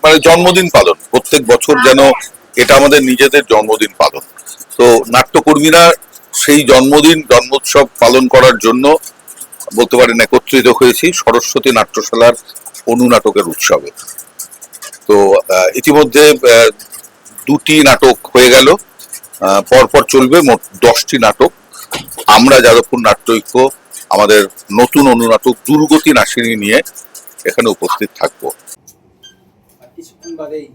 মানে জন্মদিন পালন, প্রত্যেক বছর যেন এটা আমাদের নিজেদের জন্মদিন পালন। তো নাট্যকর্মীরা সেই জন্মোৎসব পালন করার জন্য বলতে পারেন একত্রিত হয়েছি সরস্বতী নাট্যশালার অনুনাটকের উৎসবে। তো ইতিমধ্যে 2টি নাটক হয়ে গেল, পরপর চলবে মোট 10টি নাটক। আমরা যাদবপুর নাট্যৈক্য আমাদের নতুন অনুনাটক দুর্গতি নাসিনী নিয়ে এখানে উপস্থিত থাকবো। কিছুক্ষণ বাদেই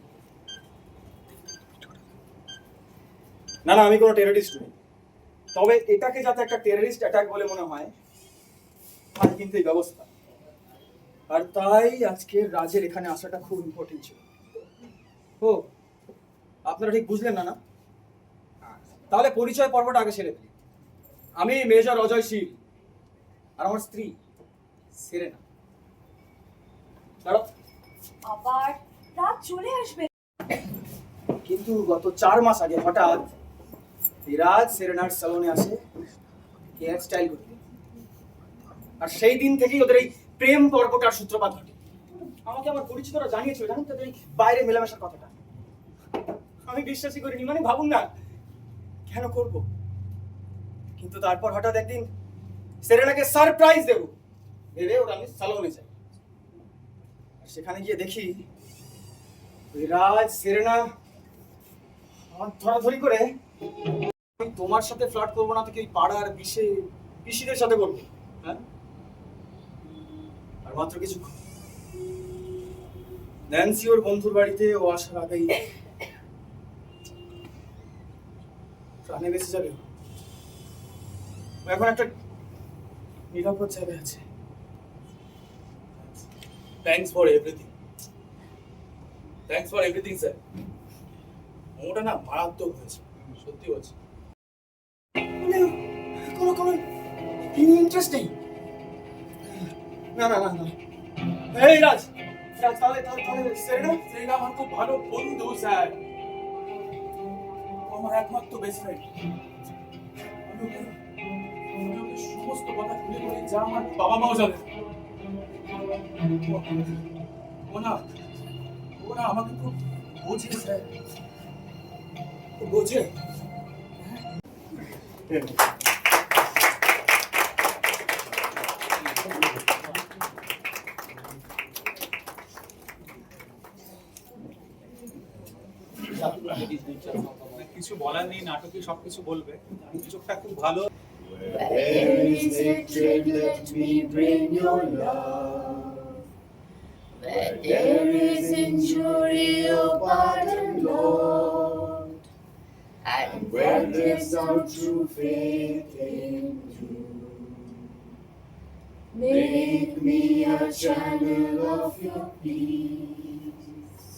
না আমি কোনো টেররিস্ট নই, তবে এটাকে যাতে একটা টেররিস্ট অ্যাটাক বলে মনে হয় তাই কিন্তু এই ব্যবস্থা। আর তাই আজকে রাজের এখানে আসাটা খুব ইম্পর্টেন্ট ছিল। ও আপনারা ঠিক বুঝলেন না? তাহলে পরিচয় পর্বটা আগে সেরে ফেলি। আমি মেজর অজয় শীল, আর আমার স্ত্রী সেরেনা। দাঁড়াও, আবার রাত চলে আসবে। কিন্তু গত 4 মাস আগে হঠাৎ রাজ সেরেনার সালনে আসে হেয়ার স্টাইল করতে, আর সেই দিন থেকেই ওদের এই প্রেম পর্বটার সূত্রপাত ঘটে। আমাকে আমার পরিচিতরা জানিয়েছিল, জানেন তো, এই বাইরে মেলামেশার কথাটা। আমি বিশ্বাসই করিনি, মানে ভাবুন না কেন করব। কিন্তু তারপর হঠাৎ একদিন সেরেনাকে সারপ্রাইজ দেবো ভেবে ওরা আমি সালনে যাই। আর সেখানে গিয়ে দেখি রাজ সেরেনা হাত ধরাধরি করে আমি তোমার সাথে ফ্লার্ট করবো না, থেকে পাড়ার পিসিদের সাথে করবো। হ্যাঁ, আর মাত্র কিছুক্ষণ ন্যান্সি ওর বন্ধুর বাড়িতে ও আসার আগেই প্রাণে বেঁচে যাবে। ও এখন একটা নিরাপদ জায়গায় আছে। Thanks for everything, sir. ওটা না মারাত্মক হয়েছে, সত্যি বলছি। কোনো ইন্টারেস্ট নেই। না এই রাজ তাহলে সেরেনা আমার খুব ভালো বন্ধু স্যার, আমার একমাত্র বেস্ট ফ্রেন্ড। আমি ওকে সমস্ত কথা খুলে বলি যা আমার বাবা মাও জানে। ও না আমাকে খুব বোঝে স্যার, বোঝে। কিছু বলার নেই, নাটকে সবকিছু বলবে। চোখটা খুব ভালো। Where is hatred, let me bring your love. Where there is injury, oh pardon, Lord. And where there's no true faith in you, make me a channel of your peace.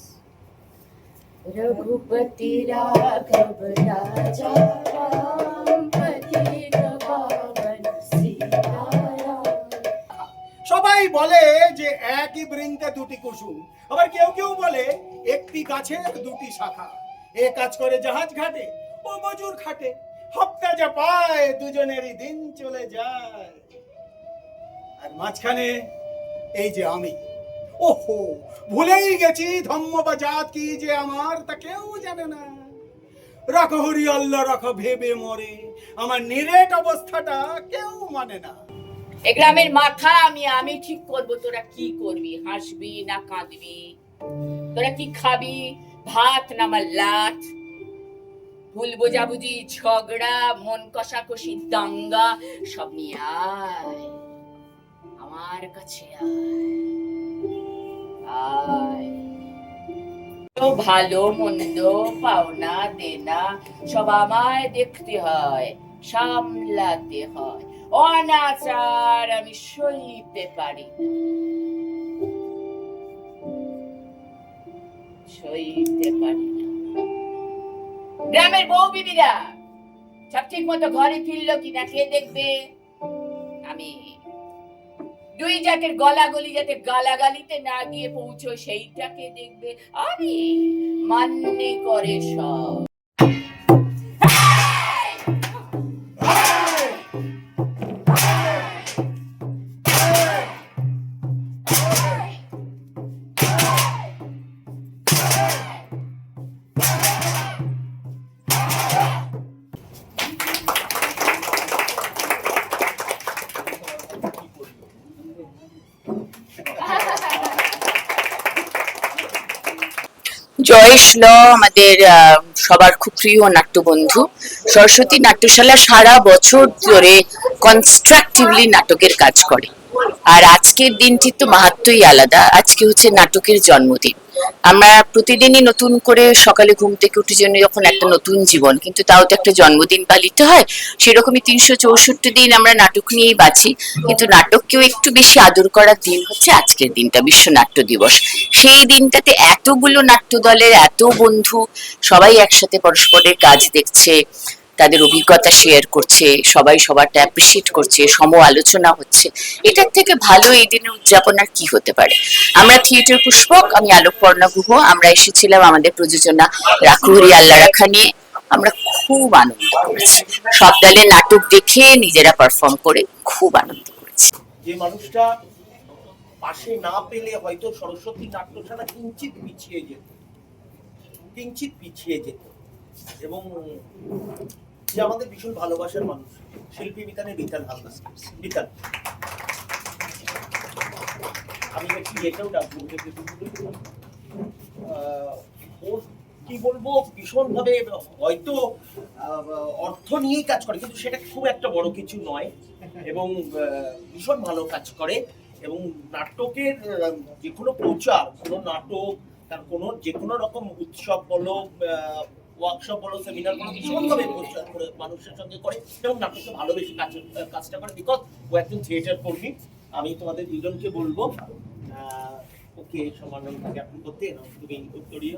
Raghupati Raghav Raja Ram Patika Pavan Sitaram. সবাই বলে যে একই বৃন্তে দুটি কুসুম, আবার কেউ বলে একটি গাছের দুটি শাখা। এ কাজ করে জাহাজ ঘাটে, ও মজুর খাটে, হপ্তা যা পায় দুজনেরই দিন চলে যায়। আর মাঝখানে এই যে আমি, ওহো ভুলেই গেছি ধম্ম বা জাত কি যে আমার তা কেউ জানে না। রাখো হরি আল্লাহ রাখো ভেবে মরে, আমার নিরেট অবস্থাটা কেউ মানে না। এ গ্রামের মাথা আমি ঠিক করব, তোরা কি করবি, হাসবি না কাঁদবি, তোরা কি খাবি, ভাত না মাল্লাত, ভুল বোঝাবুঝি, ঝগড়া, মন কষাকষি, দাঙ্গা সব নিয়ে আয় আমার কাছে, আয়। তো ভালো মন্দ পাওনা দেনা সব আমায় দেখতে হয়, সামলাতে হয়। অনাচার আমি সইতে পারি না, সইতে পারি না। গ্রামের বউ বিবিরা সব ঠিক মতো ঘরে ফিরলো কিনা কে দেখবে? আমি। দুই জাতের গলাগলি যাতে গালাগালিতে না গিয়ে পৌঁছয় সেইটাকে দেখবে আমি। মান্যে করে সব। জয়েশ ল আমাদের সবার খুব প্রিয় নাট্যবন্ধু। সরস্বতী নাট্যশালা সারা বছর ধরে কনস্ট্রাকটিভলি নাটকের কাজ করে, আর আজকের দিনটি তো মাহাত্ম্যই আলাদা। আজকে হচ্ছে নাটকের জন্মদিন। আমরা প্রতিদিনই নতুন করে সকালে ঘুম থেকে উঠে জন্য যখন একটা নতুন জীবন, কিন্তু তাও তো একটা জন্মদিন পালিত হয়। সেরকমই 364 দিন আমরা নাটক নিয়েই বাঁচি, কিন্তু নাটককেও একটু বেশি আদর করার দিন হচ্ছে আজকের দিনটা, বিশ্ব নাট্য দিবস। সেই দিনটাতে এতগুলো নাট্য দলের এত বন্ধু সবাই একসাথে পরস্পরের কাজ দেখছে, তাদের অভিজ্ঞতা শেয়ার করছে, সবাই সবারটা অ্যাপ্রিসিয়েট করছে, সম আলোচনা হচ্ছে। এটার থেকে ভালো এই দিনের উদযাপন আর কি হতে পারে। আমরা থিয়েটার পুষ্পক, আমি আলোকপর্ণা গুহ, আমরা এসেছিলাম আমাদের প্রযোজনা রাখুহরি আল্লাহ রাখা নিয়ে। আমরা খুব আনন্দ করেছি, সব দলে নাটক দেখে নিজেরা পারফর্ম করে খুব আনন্দ করেছি। যে মানুষটা পাশে না পেলে হয়তো সরস্বতী নাট্যশালা কিঞ্চিত পিছিয়ে যেত এবং যে আমাদের ভীষণ ভালোবাসার মানুষ, শিল্পী বিতানের বিতান হালদার। বিতান, আমি একটু এটাও ডাকবো, ওর কি বলবো, ভীষণ ভাবে হয়তো অর্থ নিয়েই কাজ করে, কিন্তু সেটা খুব একটা বড় কিছু নয় এবং ভীষণ ভালো কাজ করে। এবং নাটকের যে কোনো প্রচার, কোনো নাটক, তার কোনো যে কোনো রকম উৎসব বলো, ওয়ার্কশপ বলো, সেমিনার বলো, ভীষণভাবে প্রচার করে মানুষের সঙ্গে করে এবং নাটককে ভালোবেসে কাজটা করে, বিকজ ও একজন থিয়েটার কর্মী। আমি তোমাদের দুজনকে বলবো ওকে সম্মাননা জ্ঞাপন করতে। তুমি উত্তরীয়।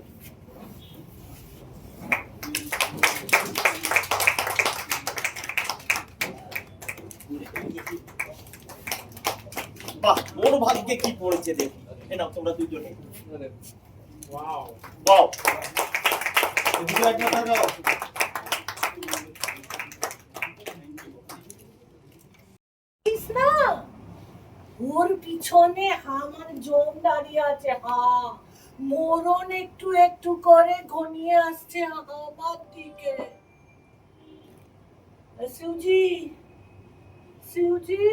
বাহ, ওর ভাগ্যে কি পড়েছে দেখি। নাও তোমরা দুজনে। ওয়াও ওয়াও, ওর পিছনে আমার জম দাঁড়িয়ে আছে। মরণ একটু একটু করে ঘনিয়ে আসছে আমার দিকে। শিউজি, শিউজি,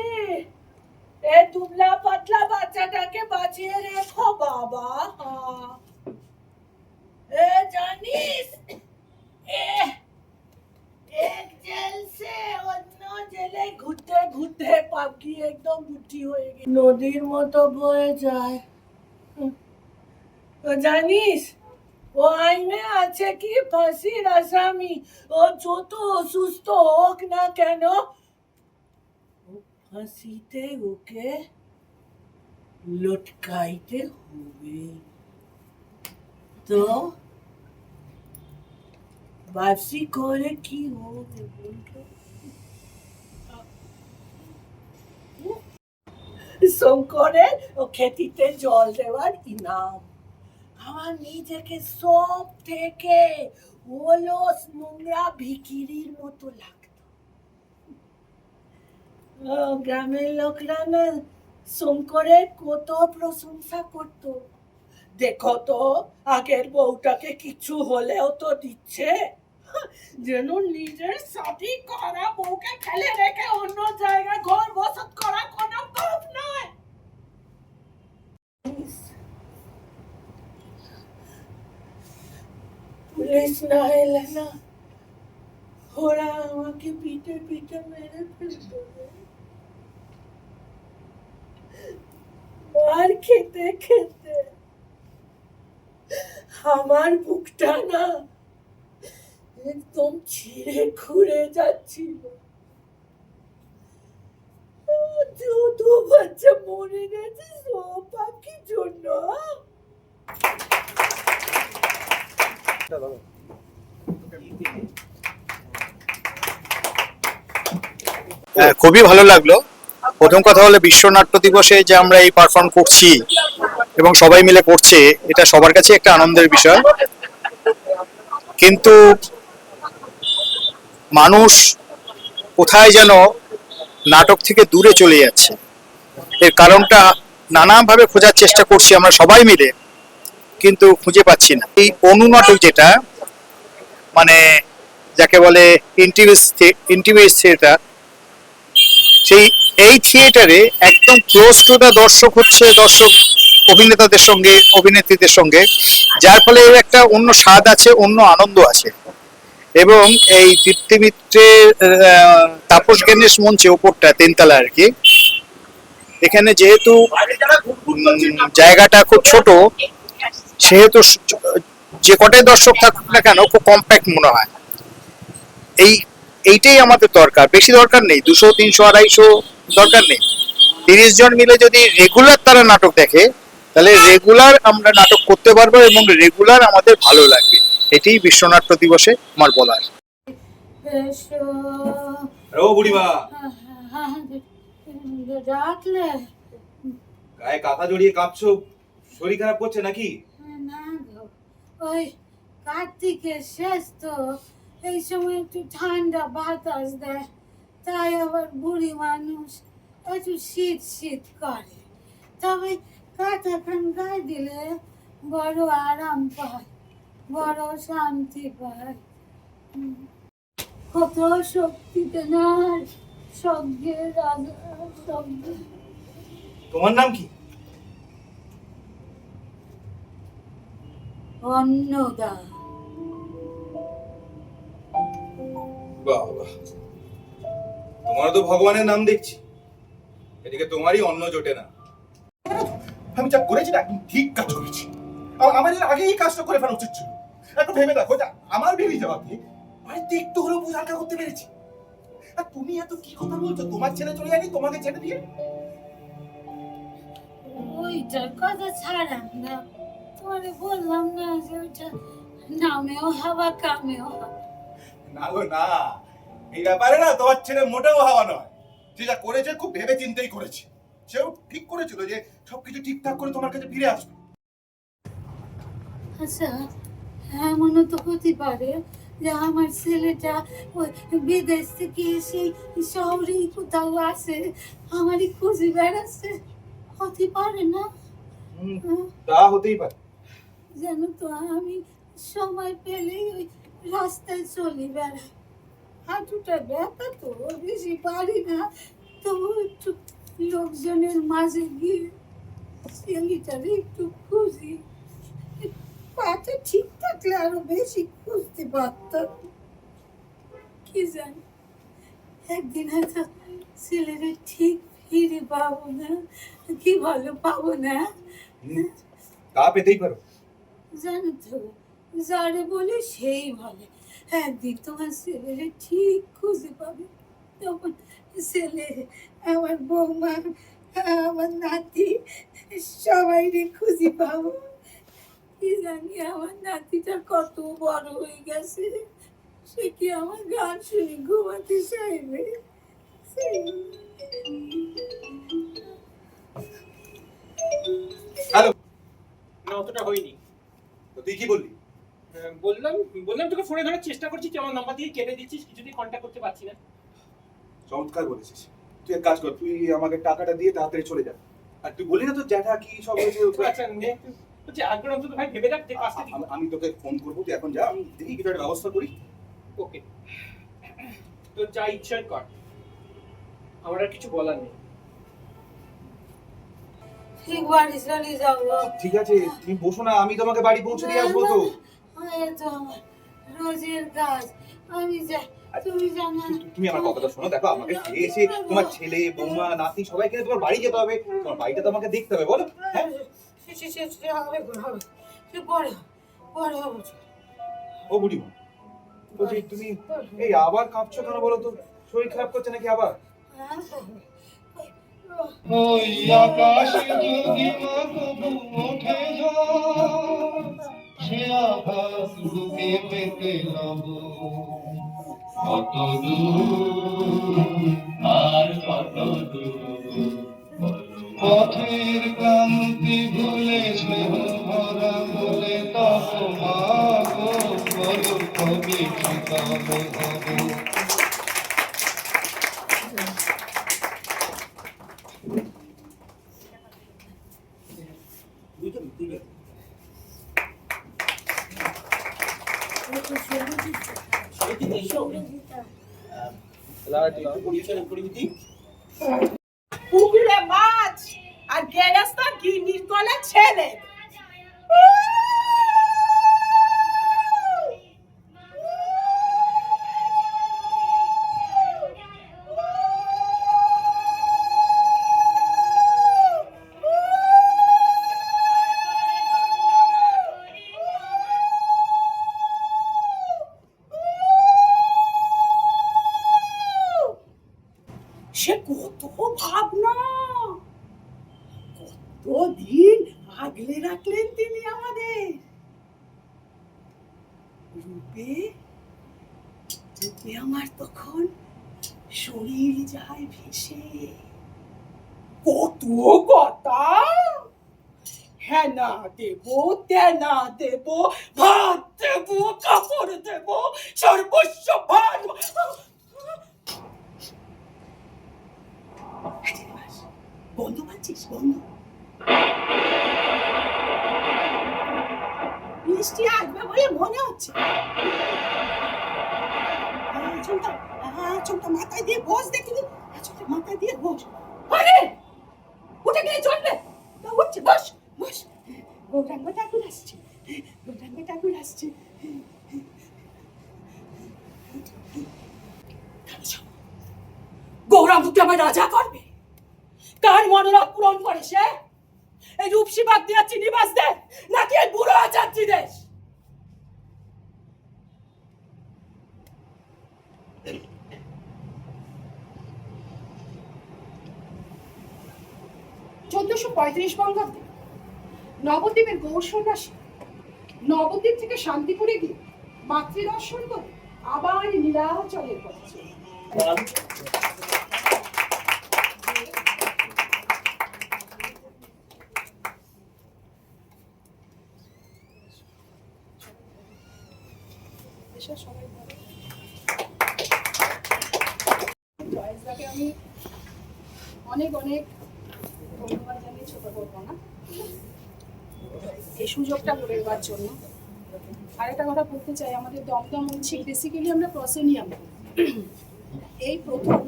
এ দুবলা পাতলা বাচ্চাটাকে বাঁচিয়ে রেখো বাবা। এ জানিস, এক জেল সে অন্য জেলে ঘুরতে ঘুরতে পাখি একদম বুদ্ধি হয়ে গেছে, নদীর মতো বয়ে যায়। জানিস ও আইনে আছে কি ফাঁসির আসামি। ও যত অসুস্থ হোক না কেন, ফাঁসিতে ওকে লটকাইতে হবে। তো বাপসি করে কি হবে বলতো? শঙ্করের ও খেতিতে জল দেওয়ার ইনাম। আমার নিজেকে সব থেকে অলস নোংরা ভিখিরির মতো লাগতো। গ্রামের লোকরা না শঙ্করের কত প্রশংসা করতো। দেখো তো, আগের বউটাকে কিছু হলেও তো দিচ্ছে, যেন নিজের সাথী করা বউকে ফেলে রেখে অন্য জায়গায় ঘর বসত করা কোনো পাপ নয়। পুলিশ না এলে না, ওরা আমাকে পিঠে পিঠে মেরে ফেলতো। মার খেতে খেতে আমার বুকটা না একদম ছিঁড়ে খুঁড়ে যাচ্ছিল। দুটো বাচ্চা মরে গেছে সব পাখির জন্য। খুবই ভালো লাগলো। প্রথম কথা হলো বিশ্ব নাট্য দিবসে যে আমরা এই পারফর্ম করছি এবং সবাই মিলে করছে, এটা সবার কাছে একটা আনন্দের বিষয়। কিন্তু মানুষ কোথায় যেন নাটক থেকে দূরে চলে যাচ্ছে, এর কারণটা নানাভাবে খোঁজার চেষ্টা করছি আমরা সবাই মিলে, কিন্তু খুঁজে পাচ্ছি না। এই অনুনাটক যেটা মানে যাকে বলে ইন্টিমেট থিয়েটার, সেই এই থিয়েটারে একদম ক্লোজ টু দা দর্শক হচ্ছে, দর্শক অভিনেতাদের সঙ্গে, অভিনেত্রীদের সঙ্গে, যার ফলে এর একটা অন্য স্বাদ আছে, অন্য আনন্দ আছে। এবং এই তৃপ্তি মিত্রের তাপস জ্ঞানেশ মঞ্চে ওপরটা 3 তলা আর কি, এখানে যেহেতু জায়গাটা খুব ছোট, সেহেতু যে কটাই দর্শক থাকুক না কেন খুব কম্প্যাক্ট মনে হয়। এইটাই আমাদের দরকার, বেশি দরকার নেই, 200, 300, 250 দরকার নেই। 30 জন মিলে যদি রেগুলার তারা নাটক দেখে, তাহলে রেগুলার আমরা নাটক করতে পারবো এবং রেগুলার আমাদের ভালো লাগবে। এটাই বিশ্বনাট্য দিবসে আমার বলার। ও বুড়িমা, ডাকলে? গায়ে কাঁথা জড়িয়ে কাঁপছো, শরীর খারাপ করছে নাকি? না গো, ওই কার্তিকের শেষ তো, এই সময় একটু ঠান্ডা বাতাস দেয়, তাই আবার বুড়ি মানুষ একটু শীত শীত করে। তবে কাঁথাখান গায়ে দিলে বড় আরাম পায়, বড় শান্তি পায়। কত শক্তিতে না স্বর্গের রাজা স্বর্গ। তোমার নাম কি? অন্নদা। বাবা, তোমার তো ভগবানের নাম দেখছি, এদিকে তোমারই অন্ন জোটে না। আমি যা করেছি না, একদম ঠিক কাজ করেছি। আমার এর আগে এই কাজটা করে ফেলা উচিত ছিল। এখন ভেবে দেখো, আমার বেরিয়ে যাওয়াতে বাড়িতে একটু হলেও বোঝ হালকা করতে পেরেছি। আর তুমি এত কি কথা বলছো? তোমার ছেলে চলে যায়নি তোমাকে ছেড়ে দিয়ে? ওইটার কথা ছাড়ান না, তোমারে বললাম না যে ওইটা নামেও হওয়া কামেও হওয়া। না গো না, এই ব্যাপারে না তোমার ছেলে মোটেও হাওয়া নয়। যে যা করেছে খুব ভেবে চিন্তেই করেছে। সেও ঠিক করেছিল যে সবকিছু ঠিকঠাক করে তোমার কাছে ফিরে আসবে। আচ্ছা, এমনও তো হতে পারে যে আমার ছেলেটা ওই বিদেশ থেকে এসে শহরেই কোথাও আছে, আমারই খুঁজে বেড়াচ্ছে। হতে পারে না? তা হতেই পারে। জানো তো, আমি সময় পেলেই ওই রাস্তায় চলে বেড়াই। হাঁটুটা ব্যথা তো, বেশি পারি না, তবু একটু লোকজনের মাঝে গিয়ে ছেলেটারে একটু খুঁজি। পাটা ঠিক থাকলে আরো বেশি খুঁজতে পারতাম। কি জানি একদিন হয়তো ছেলেরে ঠিক ফিরে পাবো না, কি ভালো পাবো না। তা পেতেই পারো। জানো তো, যারে বলে সেই বলে একদিন তোমার ছেলেরে ঠিক খুঁজে পাবে। তখন ছেলে, আমার বৌমা, আমার নাতি সবাই খুঁজে পাবো। কি জানি আমার নাতিটা কত বড় হয়ে গেছে, সে কি আমার গান শুনে ঘুমাতে চাইবে? হ্যালো, না অতটা হয়নি। তো তুই কি বললি? বললাম তোকে ফোনে ধরার চেষ্টা করছি, তুই আমার নাম্বার দিয়ে কেটে দিচ্ছিস, কিছুতেই কন্ট্যাক্ট করতে পারছি না। চমৎকার বলেছিস। তুই এক কাজ কর, তুই আমাকে টাকাটা দিয়ে তাড়াতাড়ি চলে যা। আর তুই বলি না তো জ্যাঠা কি সব হয়েছে? আচ্ছা, আগ্রহ অন্তত ভাই ভেবে দেখ যে কাজটা কি। আমি তোকে ফোন করবো, তুই এখন যা, আমি দেখি কিছু একটা ব্যবস্থা করি। ওকে, তোর যা ইচ্ছা কর, আমার আর কিছু বলার নেই। ঠিক বাড়ি চলে যাবো। ঠিক আছে, তুমি বসো না, আমি তোমাকে বাড়ি পৌঁছে দিয়ে আসবো তো। তো আমার রোজের কাজ, আমি যাই, তুমি জানো। তুমি আমার কথাটা শোনো, দেখো আমাকে খেয়ে এসে তোমার ছেলে, বৌমা, নাতি সবাইকে তোমার বাড়ি যেতে হবে। তোমার বাড়িটা তো আমাকে দেখতে হবে, বলো। হ্যাঁ, ও বুড়িমা, বলছি তুমি এই আবার কাঁপছো কেন বলো তো? শরীর খারাপ করছে নাকি আবার? ওই আকাশ যদি তবু ওঠে সে আভাস বুকে পেতে লব কত দূর আর কত দূর পথের ক্লান্তি ভুলে স্নেহ ভরা বলে তব মাগো বলো কবি শীতল হব। পুকুরে মাছ আর গেরাস্তা গিন্নির কলা ছেলে সে কত ভাবনা, কতদিন আগলে রাখলেন তিনি আমাদের। রূপে রূপে আমার তখন শরীর যায় ভেসে। কত কথা, হ্যাঁ না দেব, তেনা দেব, ভাত দেব, কাপড় দেব, সর্বস্ব ভাগ। বন্ধ পাচ্ছিস? বন্ধ। বৃষ্টি আসবে বলে মনে হচ্ছে। চোখটা মাথায় দিয়ে বস, দেখিনি চোখটা মাথায় দিয়ে বস। আরে উঠে গেলে চলবে? উঠছে, বস বস। গৌরাঙ্গ ঠাকুর আসছে, গৌরাঙ্গ ঠাকুর আসছে। গৌরাঙ্গকে আমার রাজা করবে? কার মনোরথ পূরণ করে সে? এই রূপসী বাগদিয়া চিনিবাসদের নাকি এই বুড়ো আচার্যদের? বঙ্গাব্দে নবদ্বীপের গৌর সন্ন্যাসী নবদ্বীপ থেকে শান্তিপুরে গিয়ে মাতৃদর্শন করে আবার নীলাচলের পথে চলে। জয়েশদাকে আমি অনেক অনেক ধন্যবাদ জানিয়ে ছোট করবো না এই সুযোগটা করে দেওয়ার জন্য। আরেকটা কথা বলতে চাই, আমাদের দমদম উচ্ছিক বেসিক্যালি আমরা প্রসেনিয়াম, এই প্রথম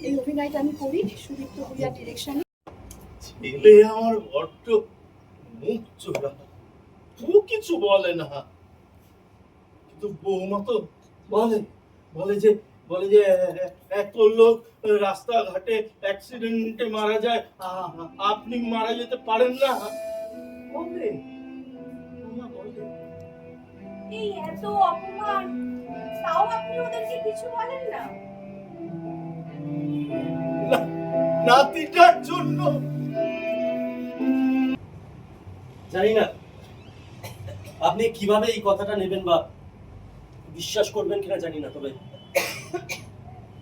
এই অভিনয়টা আমি করি সুদীপ্ত ভূঁইয়া ডিরেকশনে। ছেলে আমার বড্ড মুখ চোরা, কেউ কিছু বলে না, কিন্তু বৌমা তো বলে বলে যে এত লোক রাস্তাঘাটে অ্যাক্সিডেন্টে মারা যায়, আপনি মারা যেতে পারেন না বলে। এই এত অপমান, তাও আপনি ওদেরকে কিছু বলেন না? নাতিটার জন্য জানি না আপনি কিভাবে এই কথাটা নেবেন বা বিশ্বাস করবেন কিনা জানি না, তবে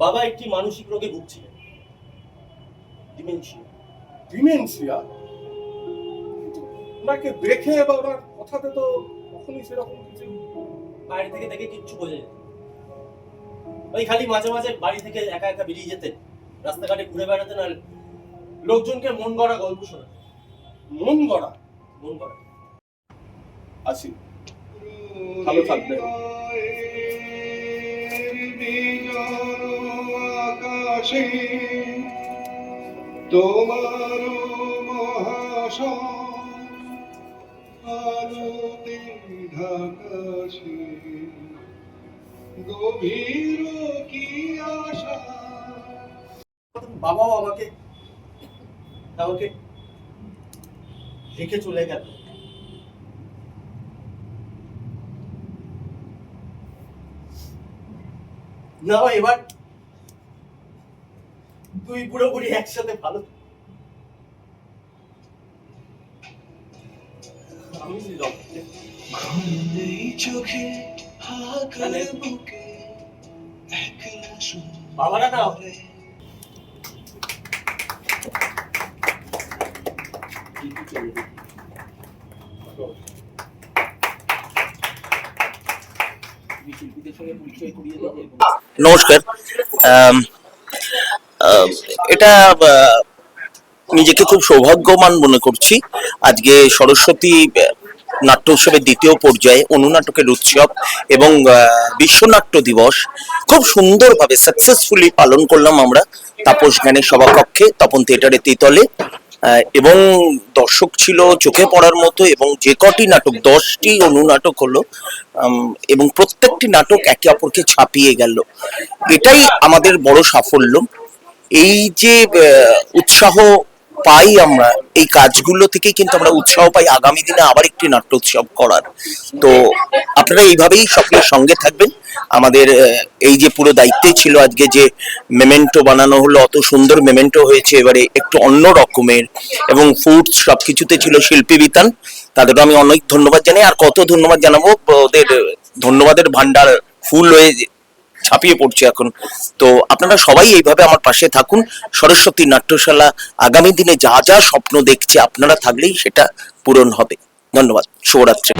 বাবা একটি মানসিক রোগে ভুগছিলেন, ডিমেনশিয়া। ওনাকে দেখে বা ওনার কথাতে তো কখনই সেরকম কিছু বাইরে থেকে দেখে কিচ্ছু বোঝা যেত, ওই খালি মাঝে মাঝে বাড়ি থেকে একা একা বেরিয়ে যেতেন, রাস্তাঘাটে ঘুরে বেড়াতেন আর লোকজনকে মন গড়া গল্প শোনাতেন। মন গড়া আসি, ভালো থাকবে। আকাশে তোমার আলোতে ঢাকাছে গভীর কি আশা। বাবাও আমাকে রেখে চলে গেল। না এবার তুই পুরোপুরি একসাথে ভালো। বাবারা না নমস্কার। এটা নিজেকে খুব সৌভাগ্যবান মনে করছি। আজকে সরস্বতী নাট্য উৎসবের দ্বিতীয় পর্যায়ে অনুনাটকের উৎসব এবং বিশ্বনাট্য দিবস খুব সুন্দরভাবে সাকসেসফুলি পালন করলাম আমরা তাপস জ্ঞানের সভাকক্ষে, তপন থিয়েটারের তিতলে। এবং দর্শক ছিল চোখে পড়ার মতো, এবং যে কটি নাটক 10টি অনুনাটক হলো, এবং প্রত্যেকটি নাটক একে অপরকে ছাপিয়ে গেল। এটাই আমাদের বড় সাফল্য। এই যে উৎসাহ পাই আমরা এই কাজগুলো থেকে, কিন্তু আমরা উৎসাহ পাই আগামী দিনে আবার একটি নাট্যোৎসব করার। তো আপনারা এইভাবেই সকলের সঙ্গে থাকবেন। আমাদের এই যে পুরো দায়িত্বে ছিল আজকে যে মেমেন্টো বানানো হলো, অত সুন্দর মেমেন্টো হয়েছে, এবারে একটু অন্য রকমের, এবং ফুডস সবকিছুতে ছিল শিল্পী বিতান, তাদেরও আমি অনেক ধন্যবাদ জানাই। আর কত ধন্যবাদ জানাবো, ওদের ধন্যবাদের ভান্ডার ফুল হয়ে ছাপিয়ে পড়ছে এখন। তো আপনারা সবাই এইভাবে আমার পাশে থাকুন। সরস্বতী নাট্যশালা আগামী দিনে যা যা স্বপ্ন দেখছে, আপনারা থাকলেই সেটা পূরণ হবে। ধন্যবাদ, শুভরাত্রি।